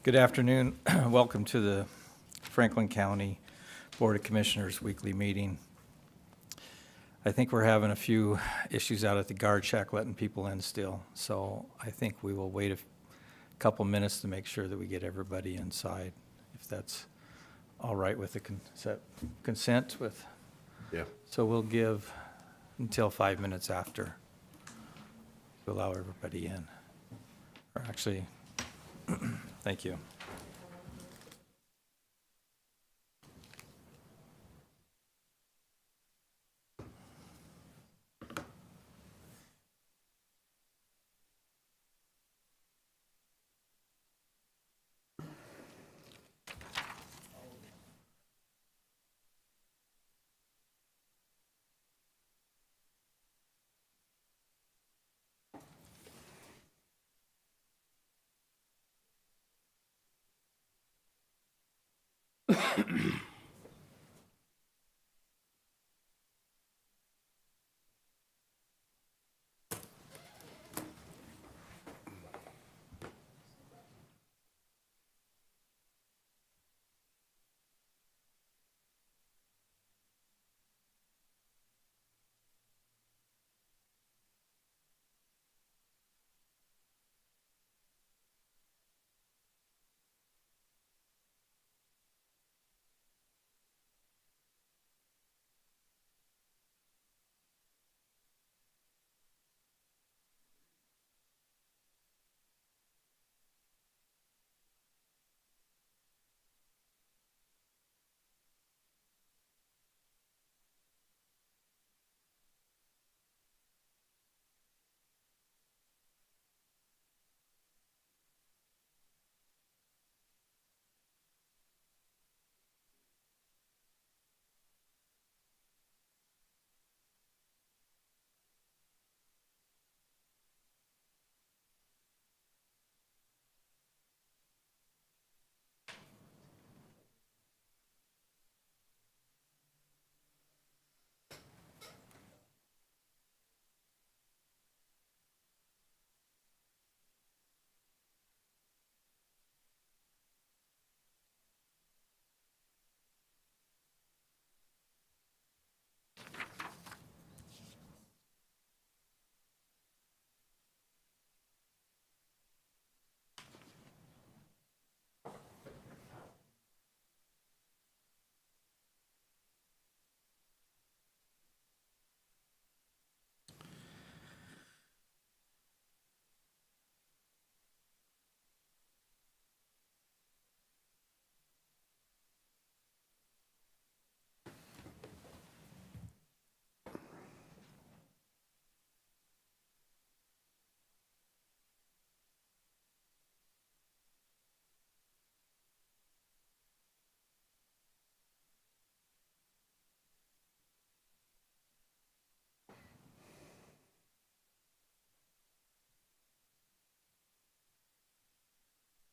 Good afternoon. Welcome to the Franklin County Board of Commissioners weekly meeting. I think we're having a few issues out at the guard shack letting people in still, so I think we will wait a couple minutes to make sure that we get everybody inside, if that's all right with the consent with. Yeah. So we'll give until 5 minutes after to allow everybody in. Or actually, thank you.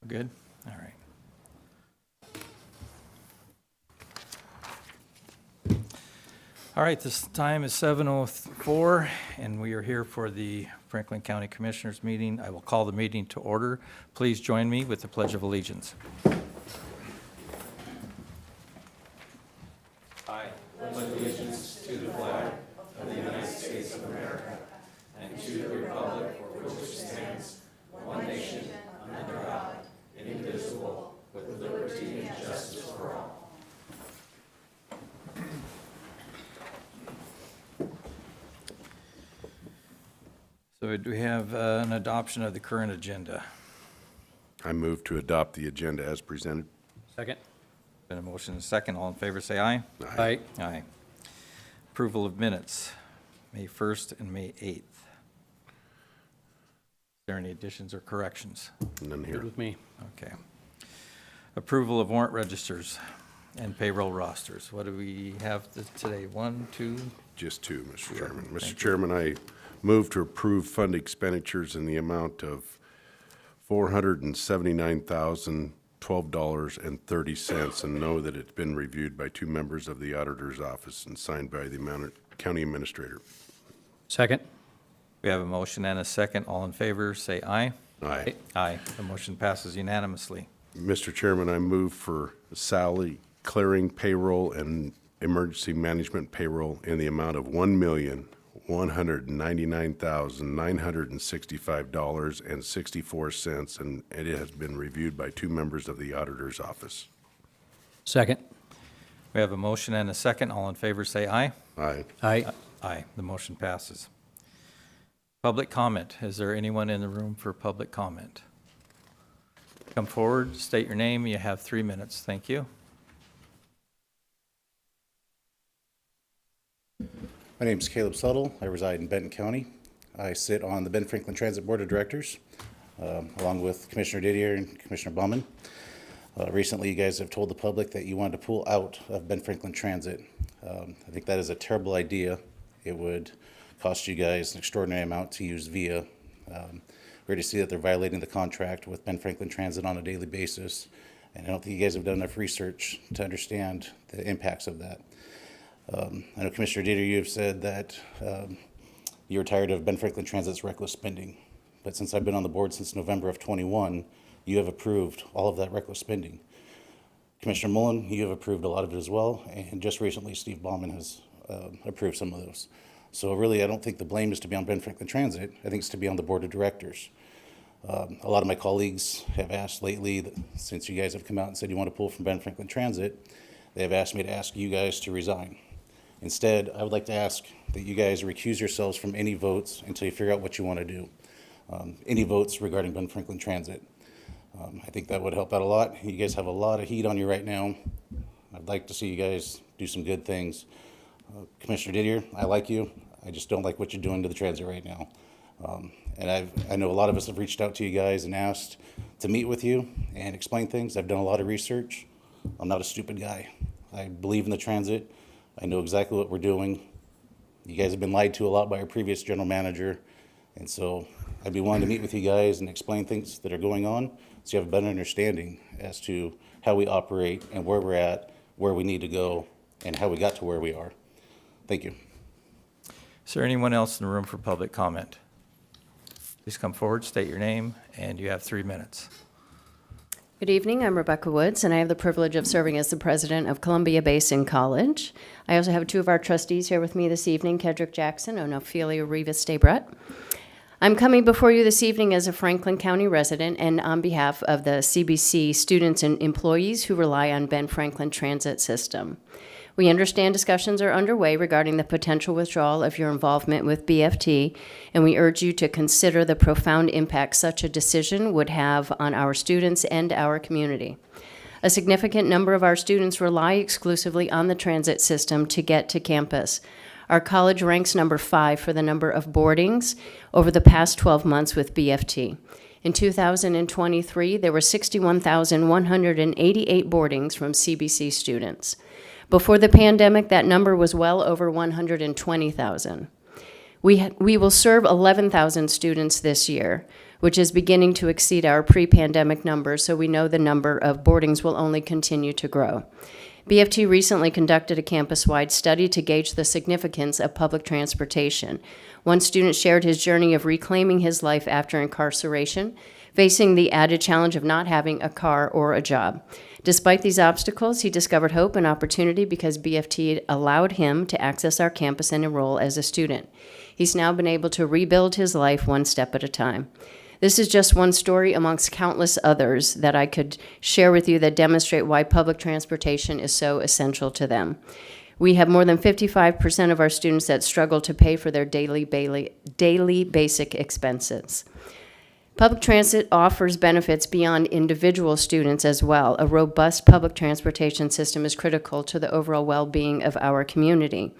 Good? All right. All right, this time is 7:04, and we are here for the Franklin County Commissioners meeting. I will call the meeting to order. Please join me with the Pledge of Allegiance. I pledge allegiance to the flag of the United States of America and to the republic for which it stands, one nation, under God, indivisible, with liberty and justice for all. So do we have an adoption of the current agenda? I move to adopt the agenda as presented. Second. Been a motion and a second. All in favor, say aye. Aye. Aye. Approval of minutes, May 1st and May 8th. Is there any additions or corrections? None Good here. with me. Okay. Approval of warrant registers and payroll rosters. What do we have today? One, two? Just two, Mr. Chairman. Thank Mr. you. Chairman, I move to approve fund expenditures in the amount of $479,012.30 and know that it's been reviewed by two members of the auditor's office and signed by the county administrator. Second. We have a motion and a second. All in favor, say aye. Aye. Aye. The motion passes unanimously. Mr. Chairman, I move for salary clearing payroll and emergency management payroll in the amount of $1,199,965.64, and it has been reviewed by 2 members of the auditor's office. Second. We have a motion and a second. All in favor, say aye. Aye. Aye. Aye. The motion passes. Public comment. Is there anyone in the room for public comment? Come forward, state your name. You have 3 minutes. Thank you. My name is Caleb Suttle. I reside in Benton County. I sit on the Ben Franklin Transit Board of Directors, along with Commissioner Didier and Commissioner Baumann. Recently, you guys have told the public that you wanted to pull out of Ben Franklin Transit. I think that is a terrible idea. It would cost you guys an extraordinary amount to use VIA. We already see that they're violating the contract with Ben Franklin Transit on a daily basis, and I don't think you guys have done enough research to understand the impacts of that. I know Commissioner Dieter, you have said that you're tired of Ben Franklin Transit's reckless spending, but since I've been on the board since November of 21, you have approved all of that reckless spending. Commissioner Mullen, you have approved a lot of it as well, and just recently Steve Baumann has approved some of those. So really, I don't think the blame is to be on Ben Franklin Transit. I think it's to be on the board of directors. A lot of my colleagues have asked lately, that since you guys have come out and said you want to pull from Ben Franklin Transit, they have asked me to ask you guys to resign. Instead, I would like to ask that you guys recuse yourselves from any votes until you figure out what you want to do. Any votes regarding Ben Franklin Transit. I think that would help out a lot. You guys have a lot of heat on you right now. I'd like to see you guys do some good things. Commissioner Didier, I like you. I just don't like what you're doing to the transit right now. And I know a lot of us have reached out to you guys and asked to meet with you and explain things. I've done a lot of research. I'm not a stupid guy. I believe in the transit. I know exactly what we're doing. You guys have been lied to a lot by our previous general manager. And so I'd be willing to meet with you guys and explain things that are going on so you have a better understanding as to how we operate and where we're at, where we need to go, and how we got to where we are. Thank you. Is there anyone else in the room for public comment? Please come forward, state your name, and you have 3 minutes. Good evening, I'm Rebecca Woods, and I have the privilege of serving as the president of Columbia Basin College. I also have 2 of our trustees here with me this evening, Kedrick Jackson and Ophelia Rivas-Stabrett. I'm coming before you this evening as a Franklin County resident and on behalf of the CBC students and employees who rely on Ben Franklin Transit System. We understand discussions are underway regarding the potential withdrawal of your involvement with BFT, and we urge you to consider the profound impact such a decision would have on our students and our community. A significant number of our students rely exclusively on the transit system to get to campus. Our college ranks number 5 for the number of boardings over the past 12 months with BFT. In 2023, there were 61,188 boardings from CBC students. Before the pandemic, that number was well over 120,000. We will serve 11,000 students this year, which is beginning to exceed our pre-pandemic numbers, so we know the number of boardings will only continue to grow. BFT recently conducted a campus-wide study to gauge the significance of public transportation. One student shared his journey of reclaiming his life after incarceration, facing the added challenge of not having a car or a job. Despite these obstacles, he discovered hope and opportunity because BFT allowed him to access our campus and enroll as a student. He's now been able to rebuild his life one step at a time. This is just one story amongst countless others that I could share with you that demonstrate why public transportation is so essential to them. We have more than 55% of our students that struggle to pay for their daily basic expenses. Public transit offers benefits beyond individual students as well. A robust public transportation system is critical to the overall well-being of our community.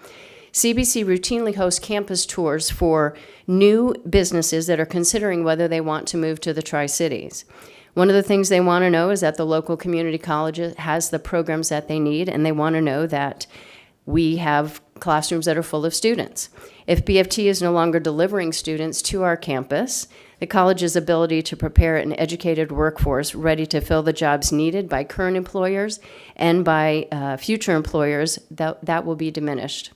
CBC routinely hosts campus tours for new businesses that are considering whether they want to move to the Tri-Cities. One of the things they want to know is that the local community college has the programs that they need, and they want to know that we have classrooms that are full of students. If BFT is no longer delivering students to our campus, the college's ability to prepare an educated workforce ready to fill the jobs needed by current employers and by future employers, that will be diminished.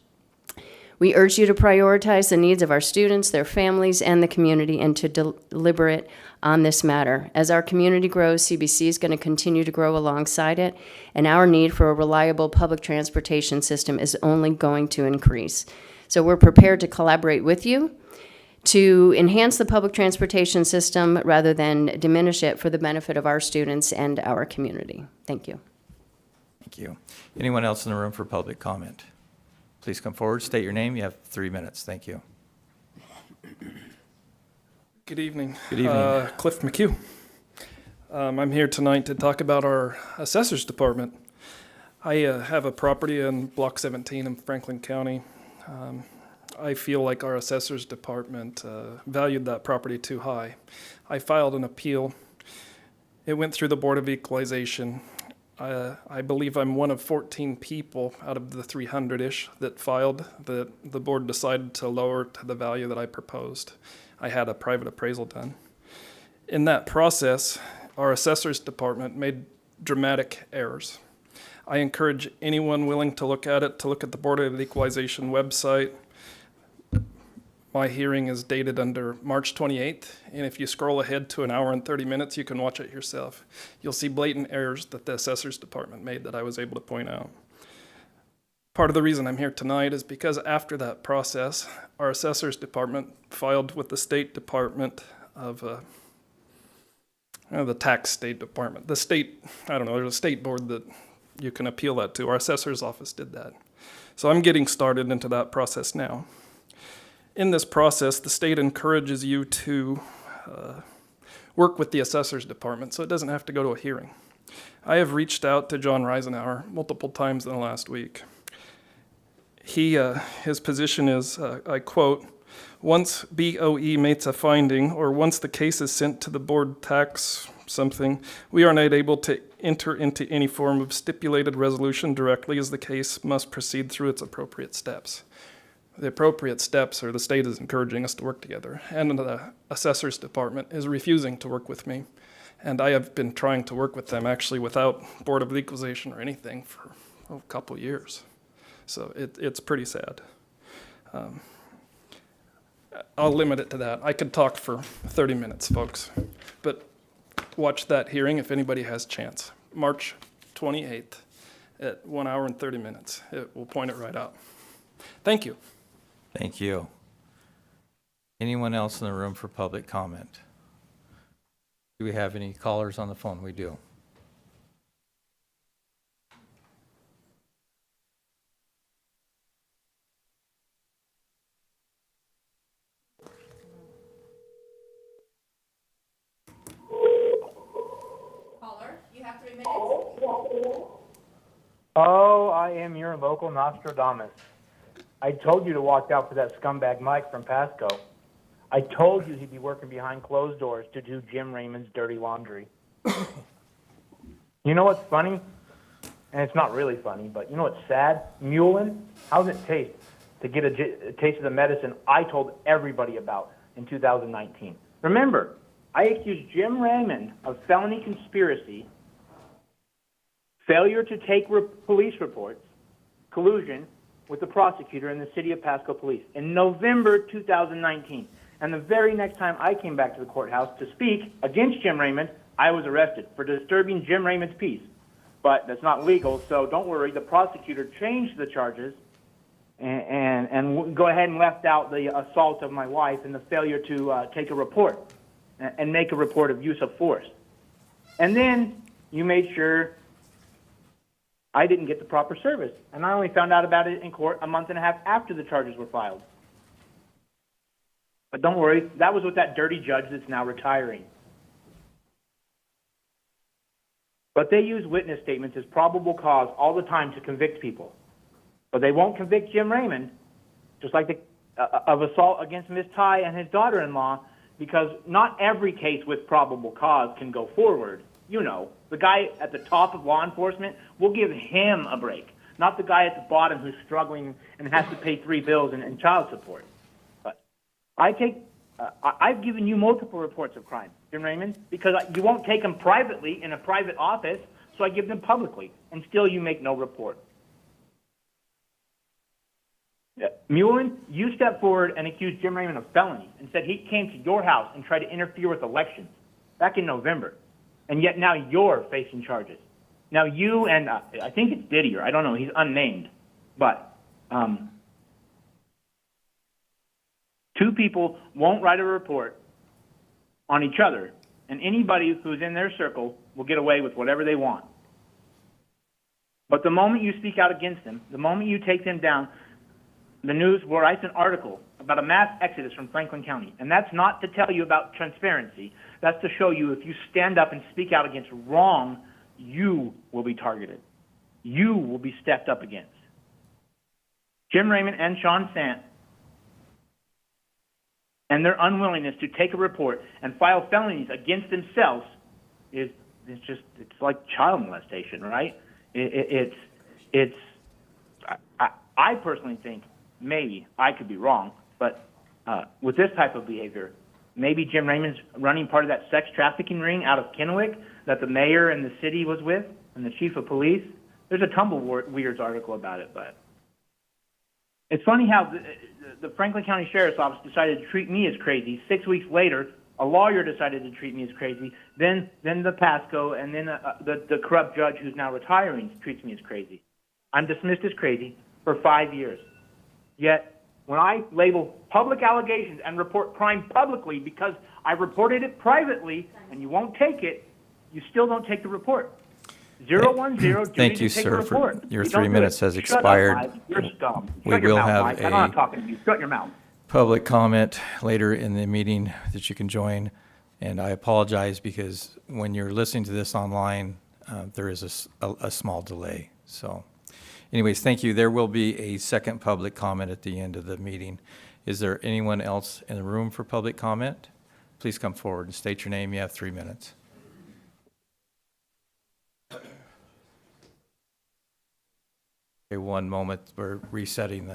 We urge you to prioritize the needs of our students, their families, and the community, and to deliberate on this matter. As our community grows, CBC is going to continue to grow alongside it, and our need for a reliable public transportation system is only going to increase. So we're prepared to collaborate with you to enhance the public transportation system rather than diminish it for the benefit of our students and our community. Thank you. Thank you. Anyone else in the room for public comment? Please come forward, state your name. You have 3 minutes. Thank you. Good evening. Good evening. Cliff McHugh. I'm here tonight to talk about our assessors department. I have a property in Block 17 in Franklin County. I feel like our assessors department valued that property too high. I filed an appeal. It went through the Board of Equalization. I believe I'm one of 14 people out of the 300-ish that filed that the board decided to lower to the value that I proposed. I had a private appraisal done. In that process, our assessors department made dramatic errors. I encourage anyone willing to look at it to look at the Board of Equalization website. My hearing is dated under March 28th, and if you scroll ahead to 1 hour and 30 minutes, you can watch it yourself. You'll see blatant errors that the assessors department made that I was able to point out. Part of the reason I'm here tonight is because after that process, our assessors department filed with the State Department of the tax State Department. The state, I don't know, there's a state board that you can appeal that to. Our assessor's office did that. So I'm getting started into that process now. In this process, the state encourages you to work with the assessor's department, so it doesn't have to go to a hearing. I have reached out to John Reisenauer multiple times in the last week. His position is, I quote, "Once BOE makes a finding, or once the case is sent to the board tax something, we are not able to enter into any form of stipulated resolution directly, as the case must proceed through its appropriate steps." The appropriate steps are the state is encouraging us to work together, and the assessor's department is refusing to work with me. And I have been trying to work with them actually without Board of Equalization or anything for a couple years. So it's pretty sad. I'll limit it to that. I could talk for 30 minutes, folks, but watch that hearing if anybody has a chance. March 28th at 1 hour and 30 minutes. It will point it right out. Thank you. Thank you. Anyone else in the room for public comment? Do we have any callers on the phone? We do. Caller, you have 3 minutes. Oh, I am your local Nostradamus. I told you to watch out for that scumbag Mike from Pasco. I told you he'd be working behind closed doors to do Jim Raymond's dirty laundry. You know what's funny? And it's not really funny, but you know what's sad? Mulin, how's it taste to get a taste of the medicine I told everybody about in 2019? Remember, I accused Jim Raymond of felony conspiracy, failure to take police reports, collusion with the prosecutor and the city of Pasco Police in November 2019. And the very next time I came back to the courthouse to speak against Jim Raymond, I was arrested for disturbing Jim Raymond's peace. But that's not legal, so don't worry. The prosecutor changed the charges and go ahead and left out the assault of my wife and the failure to take a report and make a report of use of force. And then you made sure I didn't get the proper service, and I only found out about it in court a month and a half after the charges were filed. But don't worry, that was with that dirty judge that's now retiring. But they use witness statements as probable cause all the time to convict people. But they won't convict Jim Raymond, just like of assault against Miss Ty and his daughter-in-law, because not every case with probable cause can go forward. You know, the guy at the top of law enforcement, we'll give him a break, not the guy at the bottom who's struggling and has to pay 3 bills and child support. But I've given you multiple reports of crime, Jim Raymond, because you won't take them privately in a private office, so I give them publicly, and still you make no report. Mullen, you stepped forward and accused Jim Raymond of felony and said he came to your house and tried to interfere with elections back in November. And yet now you're facing charges. Now you and I think it's Didier, I don't know, he's unnamed, but two people won't write a report on each other, and anybody who's in their circle will get away with whatever they want. But the moment you speak out against them, the moment you take them down, the news will write an article about a mass exodus from Franklin County. And that's not to tell you about transparency. That's to show you if you stand up and speak out against wrong, you will be targeted. You will be stepped up against. Jim Raymond and Sean Sant and their unwillingness to take a report and file felonies against themselves it's like child molestation, right? I personally think, maybe I could be wrong, but with this type of behavior, maybe Jim Raymond's running part of that sex trafficking ring out of Kennewick that the mayor and the city was with, and the chief of police. There's a Tumbleweeds article about it, but it's funny how the Franklin County Sheriff's Office decided to treat me as crazy. 6 weeks later, a lawyer decided to treat me as crazy. Then the Pasco, and then the corrupt judge who's now retiring treats me as crazy. I'm dismissed as crazy for 5 years. Yet, when I label public allegations and report crime publicly because I reported it privately and you won't take it, you still don't take the report. 010, Thank you, sir, for your 3 minutes has expired. Shut up, Mike. You're scum. We Shut your will mouth, have Mike. I'm not talking to you. Shut your mouth. Public comment later in the meeting that you can join. And I apologize because when you're listening to this online, there is a small delay. So anyways, thank you. There will be a second public comment at the end of the meeting. Is there anyone else in the room for public comment? Please come forward and state your name. You have 3 minutes. Okay, one moment. We're resetting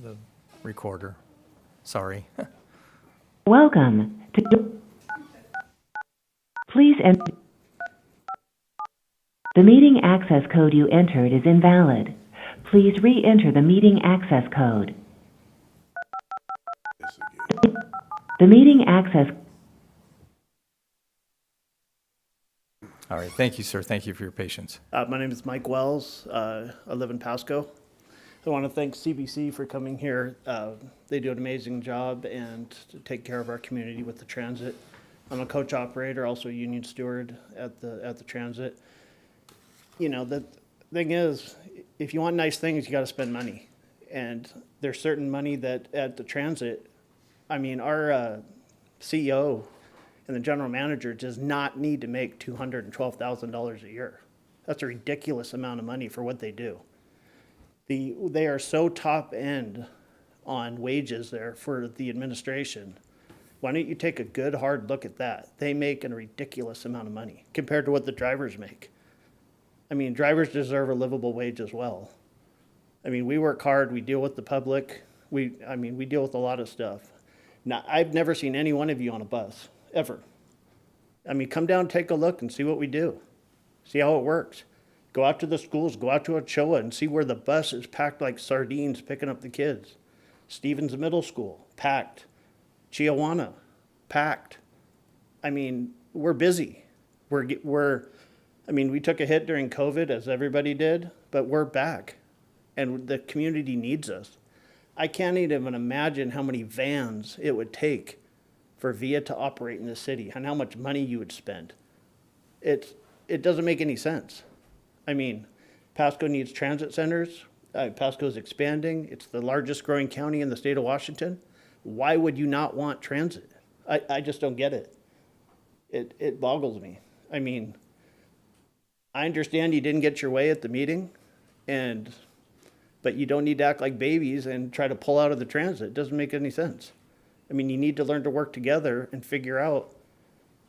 the recorder. Sorry. Welcome to. Please enter. The meeting access code you entered is invalid. Please re-enter the meeting access code. This again. The meeting access. All right. Thank you, sir. Thank you for your patience. My name is Mike Wells. I live in Pasco. I want to thank CBC for coming here. They do an amazing job and to take care of our community with the transit. I'm a coach operator, also a union steward at the transit. You know, the thing is, if you want nice things, you got to spend money. And there's certain money that at the transit, I mean, our CEO and the general manager does not need to make $212,000 a year. That's a ridiculous amount of money for what they do. They are so top end on wages there for the administration. Why don't you take a good hard look at that? They make a ridiculous amount of money compared to what the drivers make. I mean, drivers deserve a livable wage as well. I mean, we work hard, we deal with the public, we deal with a lot of stuff. Now, I've never seen any one of you on a bus, ever. I mean, come down, take a look and see what we do. See how it works. Go out to the schools, go out to Ochoa and see where the bus is packed like sardines picking up the kids. Stevens Middle School, packed. Chiawana, packed. I mean, we're busy. We took a hit during COVID as everybody did, but we're back and the community needs us. I can't even imagine how many vans it would take for VIA to operate in the city and how much money you would spend. It doesn't make any sense. I mean, Pasco needs transit centers. Pasco is expanding. It's the largest growing county in the state of Washington. Why would you not want transit? I just don't get it. It boggles me. I mean, I understand you didn't get your way at the meeting, but you don't need to act like babies and try to pull out of the transit. It doesn't make any sense. I mean, you need to learn to work together and figure out,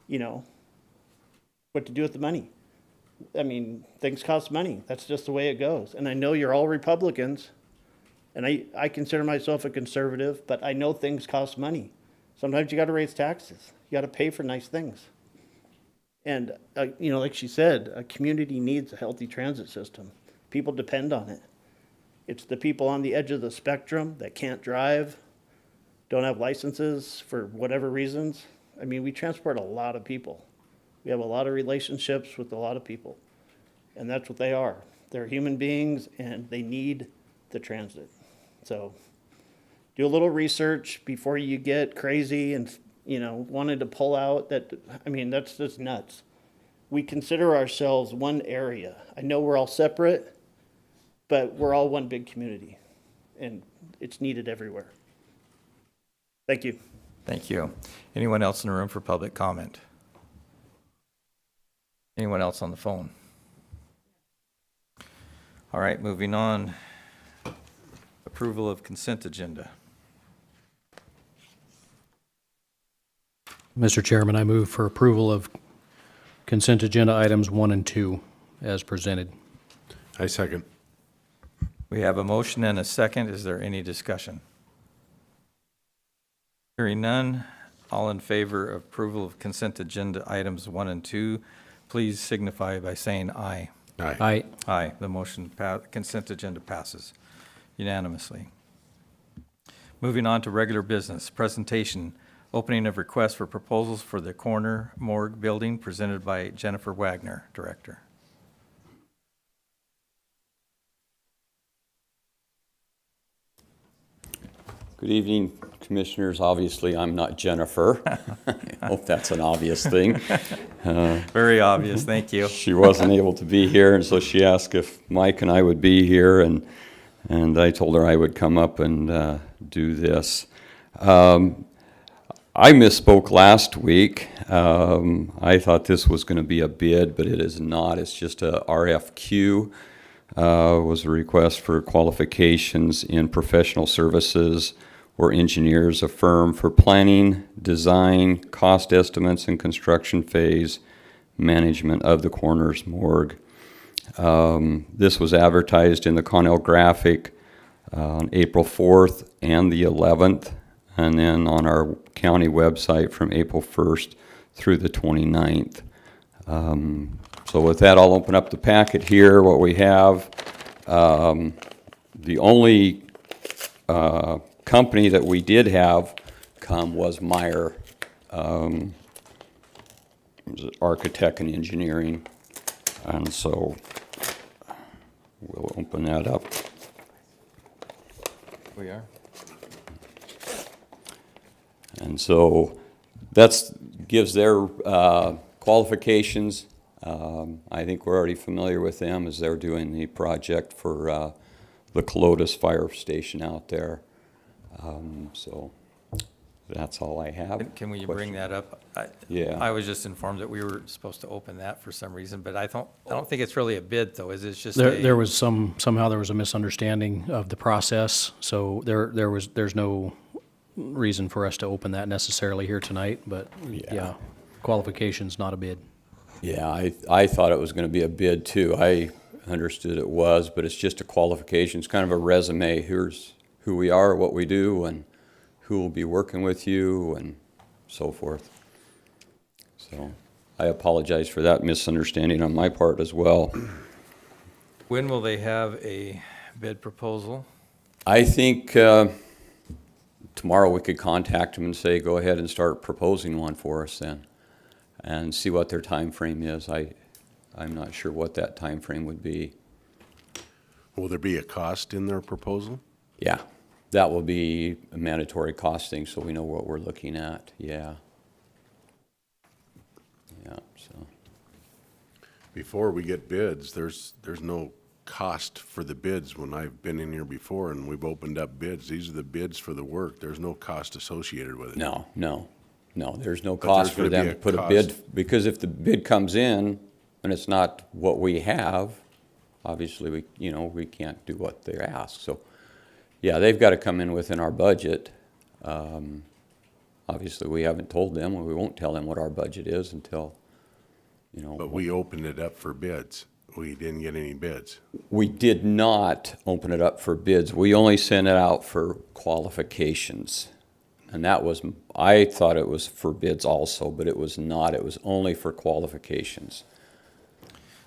what to do with the money. I mean, things cost money. That's just the way it goes. And I know you're all Republicans, and I consider myself a conservative, but I know things cost money. Sometimes you got to raise taxes. You got to pay for nice things. And, like she said, a community needs a healthy transit system. People depend on it. It's the people on the edge of the spectrum that can't drive, don't have licenses for whatever reasons. I mean, we transport a lot of people. We have a lot of relationships with a lot of people. And that's what they are. They're human beings and they need the transit. So do a little research before you get crazy and, wanted to pull out. That's just nuts. We consider ourselves one area. I know we're all separate, but we're all one big community, and it's needed everywhere. Thank you. Thank you. Anyone else in the room for public comment? Anyone else on the phone? All right, moving on. Approval of consent agenda. Mr. Chairman, I move for approval of consent agenda items 1 and 2 as presented. I second. We have a motion and a second. Is there any discussion? Hearing none, all in favor of approval of consent agenda items 1 and 2, please signify by saying aye. Aye. Aye. Aye. The consent agenda passes unanimously. Moving on to regular business. Presentation, opening of requests for proposals for the Coroner Morgue Building presented by Jennifer Wagner, Director. Good evening, Commissioners. Obviously, I'm not Jennifer. I hope that's an obvious thing. Very obvious, thank you. She wasn't able to be here, and so she asked if Mike and I would be here, and I told her I would come up and do this. I misspoke last week. I thought this was going to be a bid, but it is not. It's just a RFQ. Was a request for qualifications in professional services or engineers, a firm for planning, design, cost estimates, and construction phase management of the coroner's morgue. This was advertised in the Connell Graphic on April 4th and the 11th, and then on our county website from April 1st through the 29th. So with that, I'll open up the packet here, what we have. The only company that we did have come was Meyer, architect and engineering. And so we'll open that up. We are. And so that gives their qualifications. I think we're already familiar with them as they're doing the project for the Colotus Fire Station out there. So that's all I have. Can we bring that up? Yeah. I was just informed that we were supposed to open that for some reason, but I don't think it's really a bid, though, is it? It's just There was somehow there was a misunderstanding of the process, so there's no reason for us to open that necessarily here tonight, but yeah, qualification's not a bid. Yeah, I thought it was going to be a bid too. I understood it was, but it's just a qualification. It's kind of a resume. Here's who we are, what we do, and who will be working with you, and so forth. So I apologize for that misunderstanding on my part as well. When will they have a bid proposal? I think tomorrow we could contact them and say, go ahead and start proposing one for us then, and see what their time frame is. I'm not sure what that time frame would be. Will there be a cost in their proposal? Yeah, that will be a mandatory costing, so we know what we're looking at. Yeah. Yeah. So. Before we get bids, there's no cost for the bids. When I've been in here before and we've opened up bids, these are the bids for the work. There's no cost associated with it. No. There's no But cost there's for gonna them be to a put a cost. bid, because if the bid comes in and it's not what we have, obviously we can't do what they ask. So, yeah, they've got to come in within our budget. Obviously, we haven't told them, and we won't tell them what our budget is until, But we opened it up for bids. We didn't get any bids. We did not open it up for bids. We only sent it out for qualifications. And that was, I thought it was for bids also, but it was not. It was only for qualifications.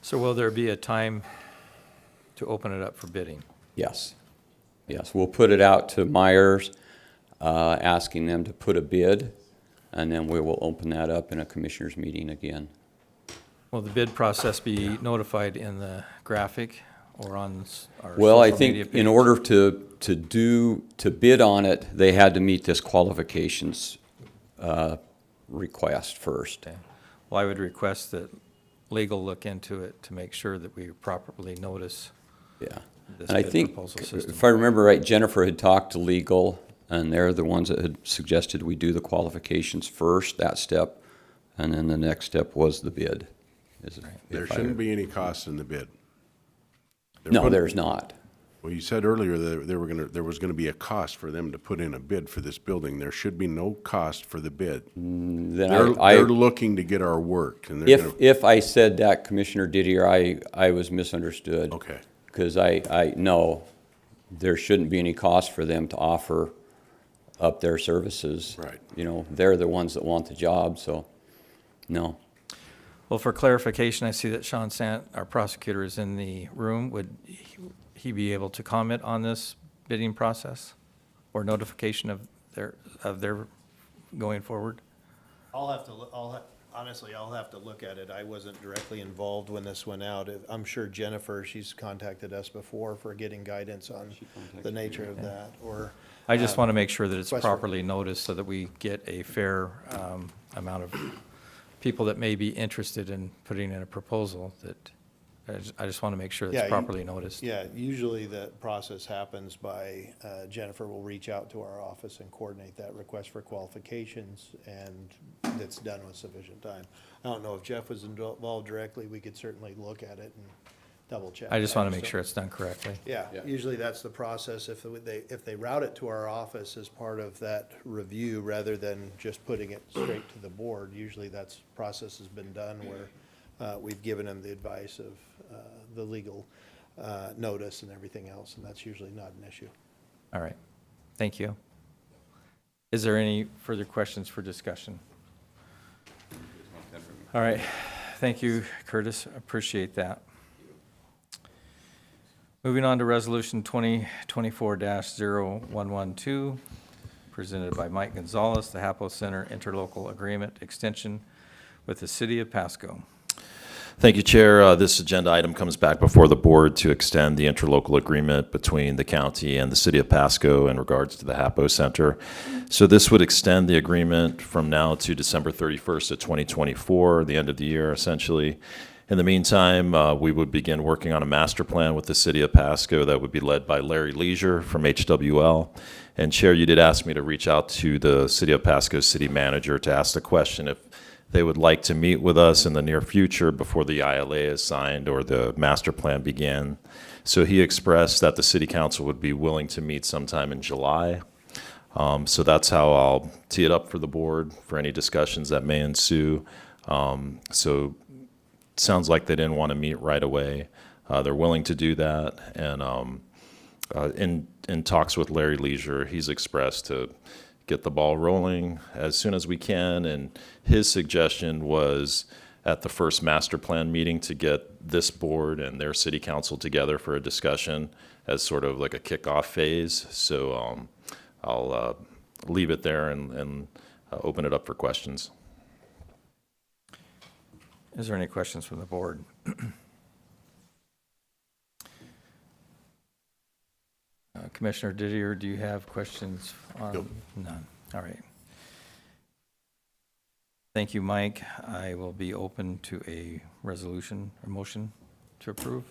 So will there be a time to open it up for bidding? Yes. Yes, we'll put it out to Myers, asking them to put a bid, and then we will open that up in a commissioners meeting again. Will the bid process be notified in the graphic or on our Well, I social media think in page? order to bid on it, they had to meet this qualifications request first. Okay. Well, I would request that legal look into it to make sure that we properly notice Yeah. this And I bid think, proposal system. if I remember right, Jennifer had talked to legal, and they're the ones that had suggested we do the qualifications first, that step, and then the next step was the bid. There shouldn't be any cost in the bid. No, there's not. Well, you said earlier that there was gonna be a cost for them to put in a bid for this building. There should be no cost for the bid. Then They're looking to get our work, and they're gonna, if I said that, Commissioner Didier, I was misunderstood. okay. Because no, there shouldn't be any cost for them to offer up their services. Right. You know, they're the ones that want the job, so, no. Well, for clarification, I see that Sean Sant, our prosecutor, is in the room. Would he be able to comment on this bidding process or notification of their going forward? I'll have to, honestly, I'll have to look at it. I wasn't directly involved when this went out. I'm sure Jennifer, she's contacted us before for getting guidance on the nature of that, or. I just want to make sure that it's request for- properly noticed so that we get a fair amount of people that may be interested in putting in a proposal that, I just want to make sure Yeah, it's properly noticed. Yeah, usually the process happens by, Jennifer will reach out to our office and coordinate that request for qualifications, and it's done with sufficient time. I don't know if Jeff was involved directly, we could certainly look at it and double check. I just want to that, make so- sure it's done correctly. Yeah, usually that's the process. If they route it to our office as part of that review, rather than just putting it straight to the board, usually that's, process has been done where we've given them the advice of the legal notice and everything else, and that's usually not an issue. All right. Thank you. Is there any further questions for discussion? All right. Thank you, Curtis. Appreciate that. Moving on to Resolution 2024-0112, presented by Mike Gonzalez, the HAPO Center Interlocal Agreement Extension with the City of Pasco. Thank you, Chair. This agenda item comes back before the board to extend the interlocal agreement between the county and the City of Pasco in regards to the HAPO Center. So this would extend the agreement from now to December 31st of 2024, the end of the year, essentially. In the meantime, we would begin working on a master plan with the City of Pasco that would be led by Larry Leisure from HWL. And Chair, you did ask me to reach out to the City of Pasco City Manager to ask the question if they would like to meet with us in the near future before the ILA is signed or the master plan began. So he expressed that the City Council would be willing to meet sometime in July. So that's how I'll tee it up for the board for any discussions that may ensue. So sounds like they didn't want to meet right away. They're willing to do that. And in talks with Larry Leisure, he's expressed to get the ball rolling as soon as we can. And his suggestion was at the first master plan meeting to get this board and their city council together for a discussion as sort of like a kickoff phase. So I'll leave it there and open it up for questions. Is there any questions from the board? Commissioner Didier, do you have questions on? Nope. None. All right. Thank you, Mike. I will be open to a resolution or motion to approve.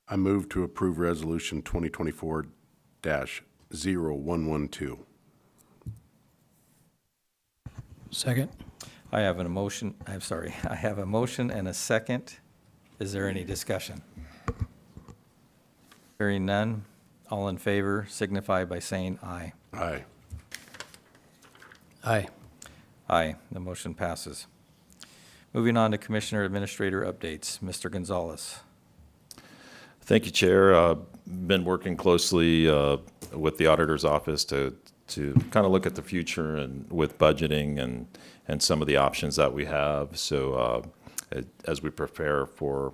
I move to approve Resolution 2024-0112. Second? I have a motion and a second. Is there any discussion? Hearing none, all in favor signify by saying aye. Aye. Aye. Aye, the motion passes. Moving on to Commissioner Administrator updates. Mr. Gonzalez. Thank you, Chair. Been working closely with the Auditor's Office to kind of look at the future and with budgeting and some of the options that we have. So as we prepare for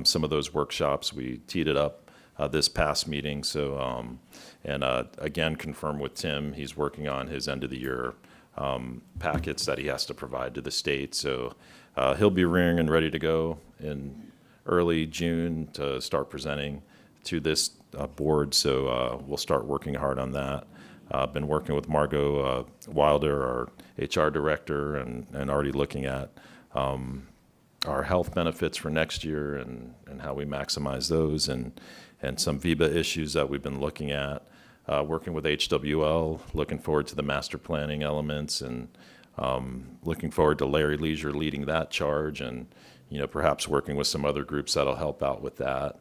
some of those workshops, we teed it up this past meeting. So, again, confirm with Tim, he's working on his end of the year packets that he has to provide to the state. So he'll be rearing and ready to go in early June to start presenting to this board. So we'll start working hard on that. I've been working with Margot Wilder, our HR director, and already looking at our health benefits for next year and how we maximize those, and some VIBA issues that we've been looking at. Working with HWL, looking forward to the master planning elements, and looking forward to Larry Leisure leading that charge, and perhaps working with some other groups that'll help out with that.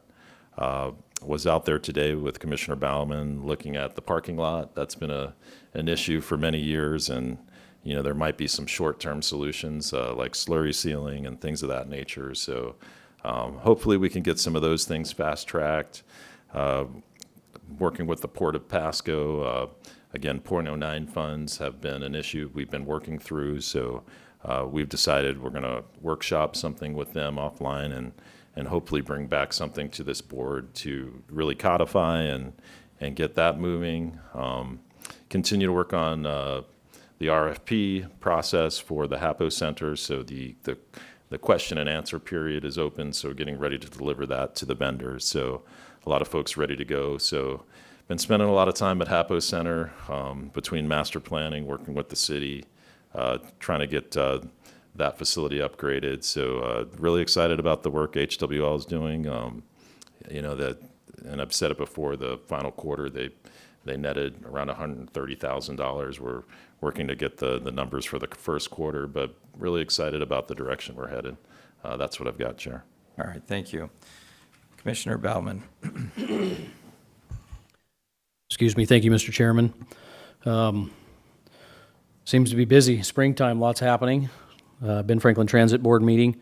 Was out there today with Commissioner Bauman looking at the parking lot. That's been an issue for many years, and there might be some short-term solutions like slurry sealing and things of that nature. So hopefully we can get some of those things fast-tracked. Working with the Port of Pasco, again, .09 funds have been an issue we've been working through. So we've decided we're going to workshop something with them offline and hopefully bring back something to this board to really codify and get that moving. Continue to work on the RFP process for the HAPO Center. So the question and answer period is open, so getting ready to deliver that to the vendors. So a lot of folks ready to go. So been spending a lot of time at HAPO Center between master planning, working with the city, trying to get that facility upgraded. So really excited about the work HWL is doing. And I've said it before, the final quarter, they netted around $130,000. We're working to get the numbers for the first quarter, but really excited about the direction we're headed. That's what I've got, Chair. All right, thank you. Commissioner Bauman. Excuse me. Thank you, Mr. Chairman. Seems to be busy. Springtime, lots happening. Ben Franklin Transit Board meeting,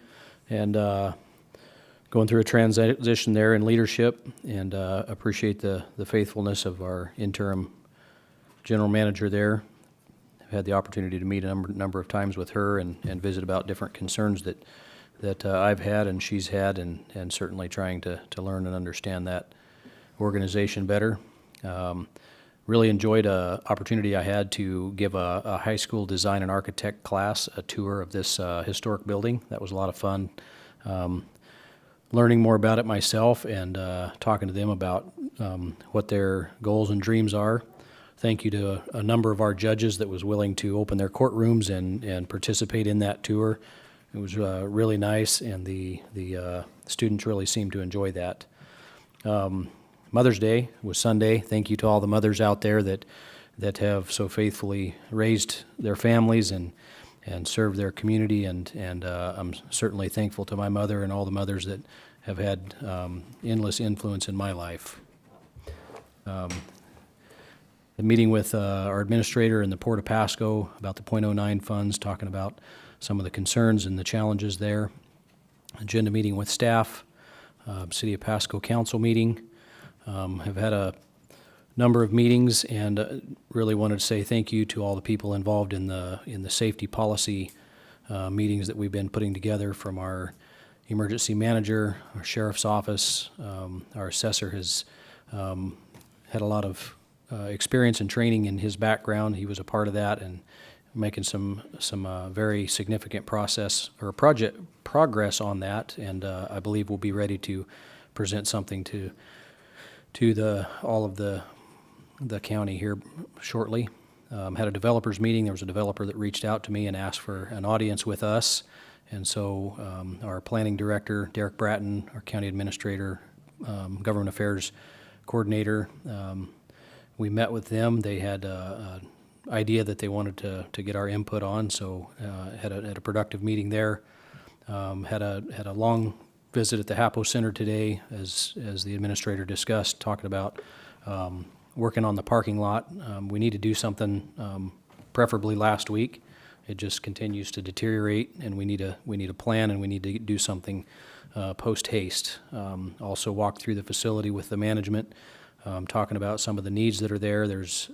and going through a transition there in leadership, and appreciate the faithfulness of our interim general manager there. I've had the opportunity to meet a number of times with her and visit about different concerns that I've had and she's had, and certainly trying to learn and understand that organization better. Really enjoyed an opportunity I had to give a high school design and architect class a tour of this historic building. That was a lot of fun. Learning more about it myself and talking to them about what their goals and dreams are. Thank you to a number of our judges that was willing to open their courtrooms and participate in that tour. It was really nice, and the students really seemed to enjoy that. Mother's Day was Sunday. Thank you to all the mothers out there that have so faithfully raised their families and served their community, and I'm certainly thankful to my mother and all the mothers that have had endless influence in my life. The meeting with our administrator in the Port of Pasco about the .09 funds, talking about some of the concerns and the challenges there. Agenda meeting with staff, City of Pasco Council meeting. Have had a number of meetings, and really wanted to say thank you to all the people involved in the safety policy meetings that we've been putting together, from our emergency manager, our sheriff's office. Our assessor has had a lot of experience and training in his background. He was a part of that, and making some very significant progress on that, and I believe we'll be ready to present something to all of the county here shortly. Had a developers meeting. There was a developer that reached out to me and asked for an audience with us, and so our planning director, Derek Bratton, our county administrator, government affairs coordinator, we met with them. They had an idea that they wanted to get our input on, so had a productive meeting there. Had a long visit at the HAPO Center today, as the administrator discussed, talking about working on the parking lot. We need to do something, preferably last week. It just continues to deteriorate, and we need a plan, and we need to do something post haste. Also walked through the facility with the management, talking about some of the needs that are there. There's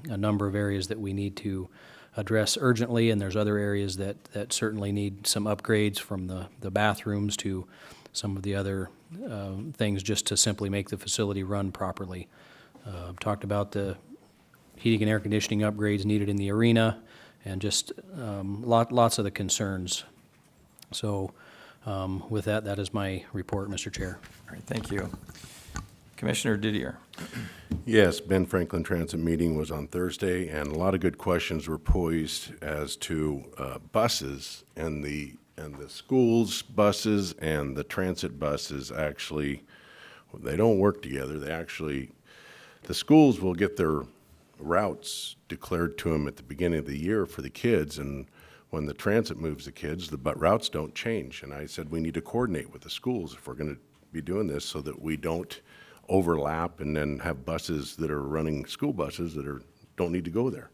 a number of areas that we need to address urgently, and there's other areas that certainly need some upgrades, from the bathrooms to some of the other things just to simply make the facility run properly. Talked about the heating and air conditioning upgrades needed in the arena, and just lots of the concerns. So with that, that is my report, Mr. Chair. All right, thank you. Commissioner Didier. Yes, Ben Franklin Transit meeting was on Thursday, and a lot of good questions were posed as to buses and the schools buses and the transit buses. Actually, they don't work together. The schools will get their routes declared to them at the beginning of the year for the kids, and when the transit moves the kids, the routes don't change. And I said we need to coordinate with the schools if we're going to be doing this, so that we don't overlap and then have buses that are running school buses that don't need to go there.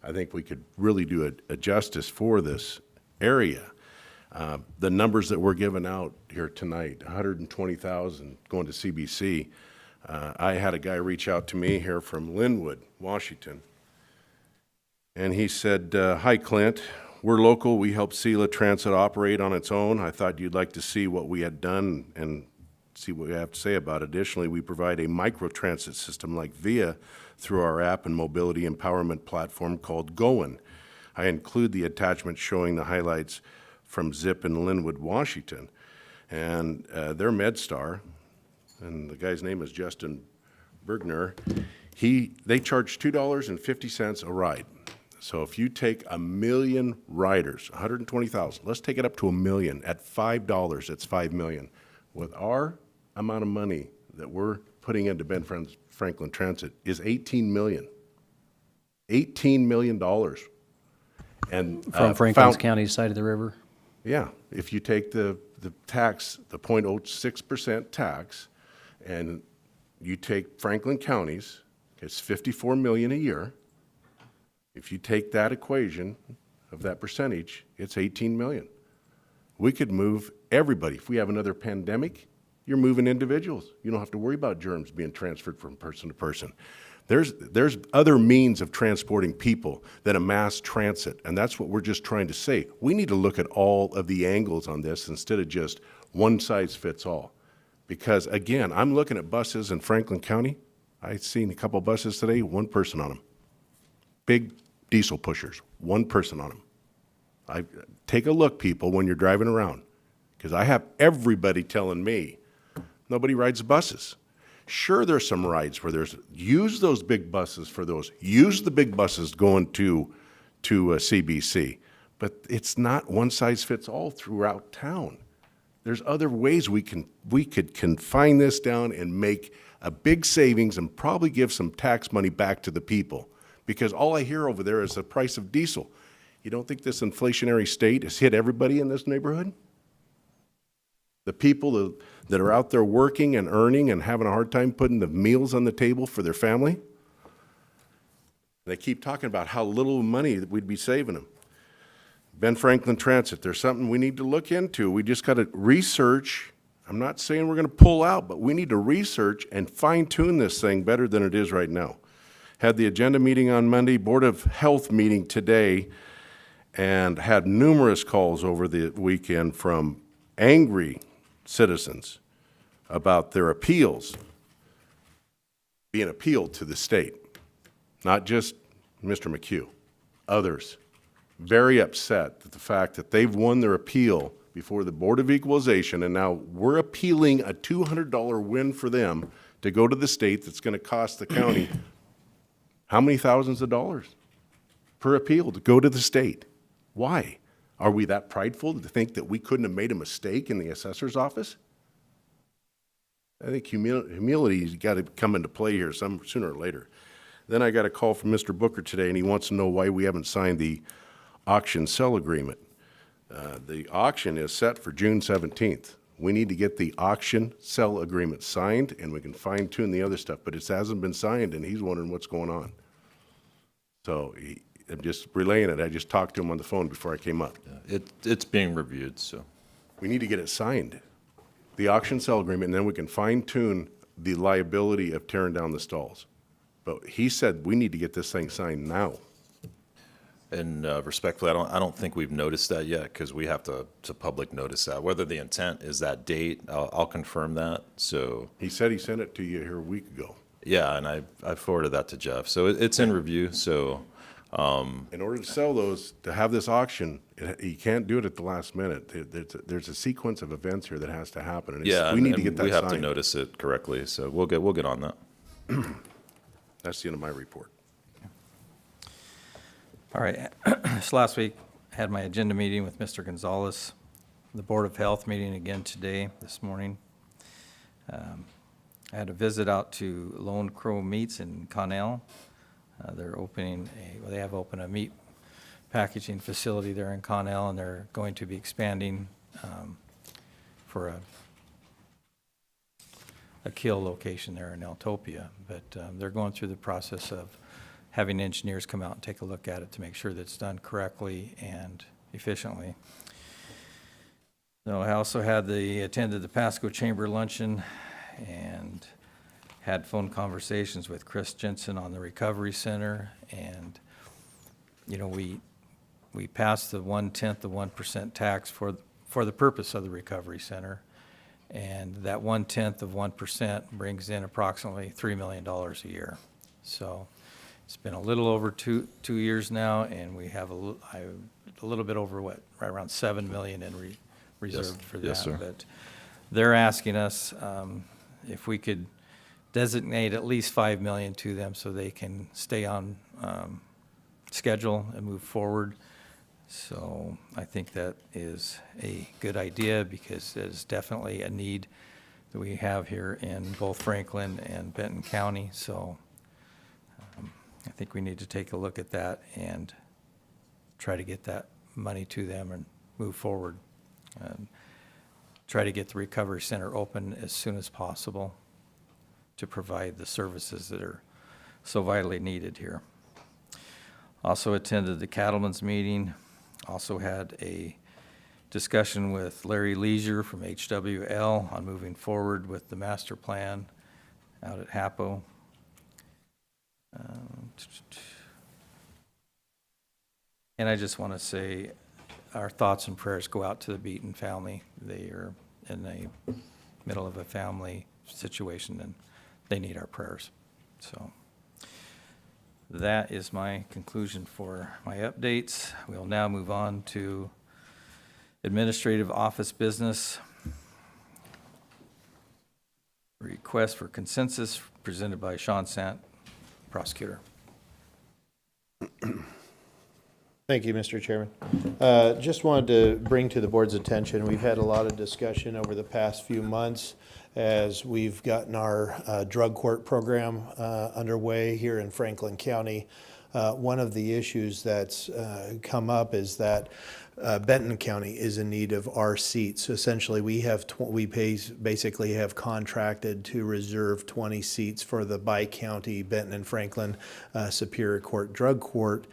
I think we could really do a justice for this area. The numbers that we're giving out here tonight, 120,000 going to CBC. I had a guy reach out to me here from Linwood, Washington, and he said, hi Clint, we're local, we help Sela Transit operate on its own. I thought you'd like to see what we had done and see what we have to say about it. Additionally, we provide a microtransit system like VIA through our app and mobility empowerment platform called Goin. I include the attachment showing the highlights from ZIP in Linwood, Washington. And they're MedStar, and the guy's name is Justin Bergner. They charge $2.50 a ride. So if you take 1 million riders, 120,000, let's take it up to 1 million. At $5, it's 5 million. With our amount of money that we're putting into Ben Franklin Transit is $18 million. $18 million. And From Franklin's County side of the river? Yeah, if you take the tax, the 0.06% tax, and you take Franklin County's, it's $54 million a year. If you take that equation of that percentage, it's $18 million. We could move everybody. If we have another pandemic, you're moving individuals. You don't have to worry about germs being transferred from person to person. There's other means of transporting people than a mass transit, and that's what we're just trying to say. We need to look at all of the angles on this instead of just one size fits all. Because again, I'm looking at buses in Franklin County. I've seen a couple buses today, one person on them. Big diesel pushers, one person on them. Take a look, people, when you're driving around, because I have everybody telling me nobody rides buses. Sure, there's some rides where use those big buses for those. Use the big buses going to CBC, but it's not one size fits all throughout town. There's other ways we could confine this down and make a big savings and probably give some tax money back to the people, because all I hear over there is the price of diesel. You don't think this inflationary state has hit everybody in this neighborhood? The people that are out there working and earning and having a hard time putting the meals on the table for their family? They keep talking about how little money that we'd be saving them. Ben Franklin Transit, there's something we need to look into. We just got to research. I'm not saying we're going to pull out, but we need to research and fine-tune this thing better than it is right now. Had the agenda meeting on Monday, Board of Health meeting today, and had numerous calls over the weekend from angry citizens about their appeals being appealed to the state. Not just Mr. McHugh, others. Very upset at the fact that they've won their appeal before the Board of Equalization, and now we're appealing a $200 win for them to go to the state that's going to cost the county how many thousands of dollars per appeal to go to the state? Why? Are we that prideful to think that we couldn't have made a mistake in the assessor's office? I think humility's got to come into play here sooner or later. Then I got a call from Mr. Booker today, and he wants to know why we haven't signed the auction sell agreement. The auction is set for June 17th. We need to get the auction sell agreement signed, and we can fine tune the other stuff, but it hasn't been signed, and he's wondering what's going on. So I'm just relaying it. I just talked to him on the phone before I came up. It's being reviewed, so. We need to get it signed, the auction sell agreement, and then we can fine tune the liability of tearing down the stalls. But he said we need to get this thing signed now. And respectfully, I don't think we've noticed that yet because we have to public notice that. Whether the intent is that date, I'll confirm that. So He said he sent it to you here a week ago. yeah, and I forwarded that to Jeff. So it's in review. So In order to sell those, to have this auction, you can't do it at the last minute. There's a sequence of events here that has to happen. And yeah, we need to and get that we have to signed. notice it correctly. So we'll get on that. That's the end of my report. All right, this last week, I had my agenda meeting with Mr. Gonzalez, the Board of Health meeting again today, this morning. I had a visit out to Lone Crow Meats in Connell. They're opening they have opened a meat packaging facility there in Connell, and they're going to be expanding for a kill location there in Eltopia. But they're going through the process of having engineers come out and take a look at it to make sure that it's done correctly and efficiently. So I also attended the Pasco Chamber Luncheon and had phone conversations with Chris Jensen on the Recovery Center. And, you know, we passed the 1/10 of 1% tax for the purpose of the Recovery Center. And that 1/10 of 1% brings in approximately $3 million a year. So it's been a little over two years now, and we have a little bit over right around $7 million in reserved for that. Yes, sir. But they're asking us if we could designate at least $5 million to them so they can stay on schedule and move forward. So I think that is a good idea because it is definitely a need that we have here in both Franklin and Benton County. So I think we need to take a look at that and try to get that money to them and move forward. Try to get the Recovery Center open as soon as possible to provide the services that are so vitally needed here. Also attended the Cattlemen's meeting. Also had a discussion with Larry Leisure from HWL on moving forward with the master plan out at HAPO. And I just want to say our thoughts and prayers go out to the Beaton family. They are in the middle of a family situation and they need our prayers. So that is my conclusion for my updates. We'll now move on to administrative office business. Request for consensus presented by Sean Sant, prosecutor. Thank you, Mr. Chairman. Just wanted to bring to the board's attention, we've had a lot of discussion over the past few months as we've gotten our drug court program underway here in Franklin County. One of the issues that's come up is that Benton County is in need of our seats. Essentially, we basically have contracted to reserve 20 seats for the bi-county Benton and Franklin Superior Court Drug Court.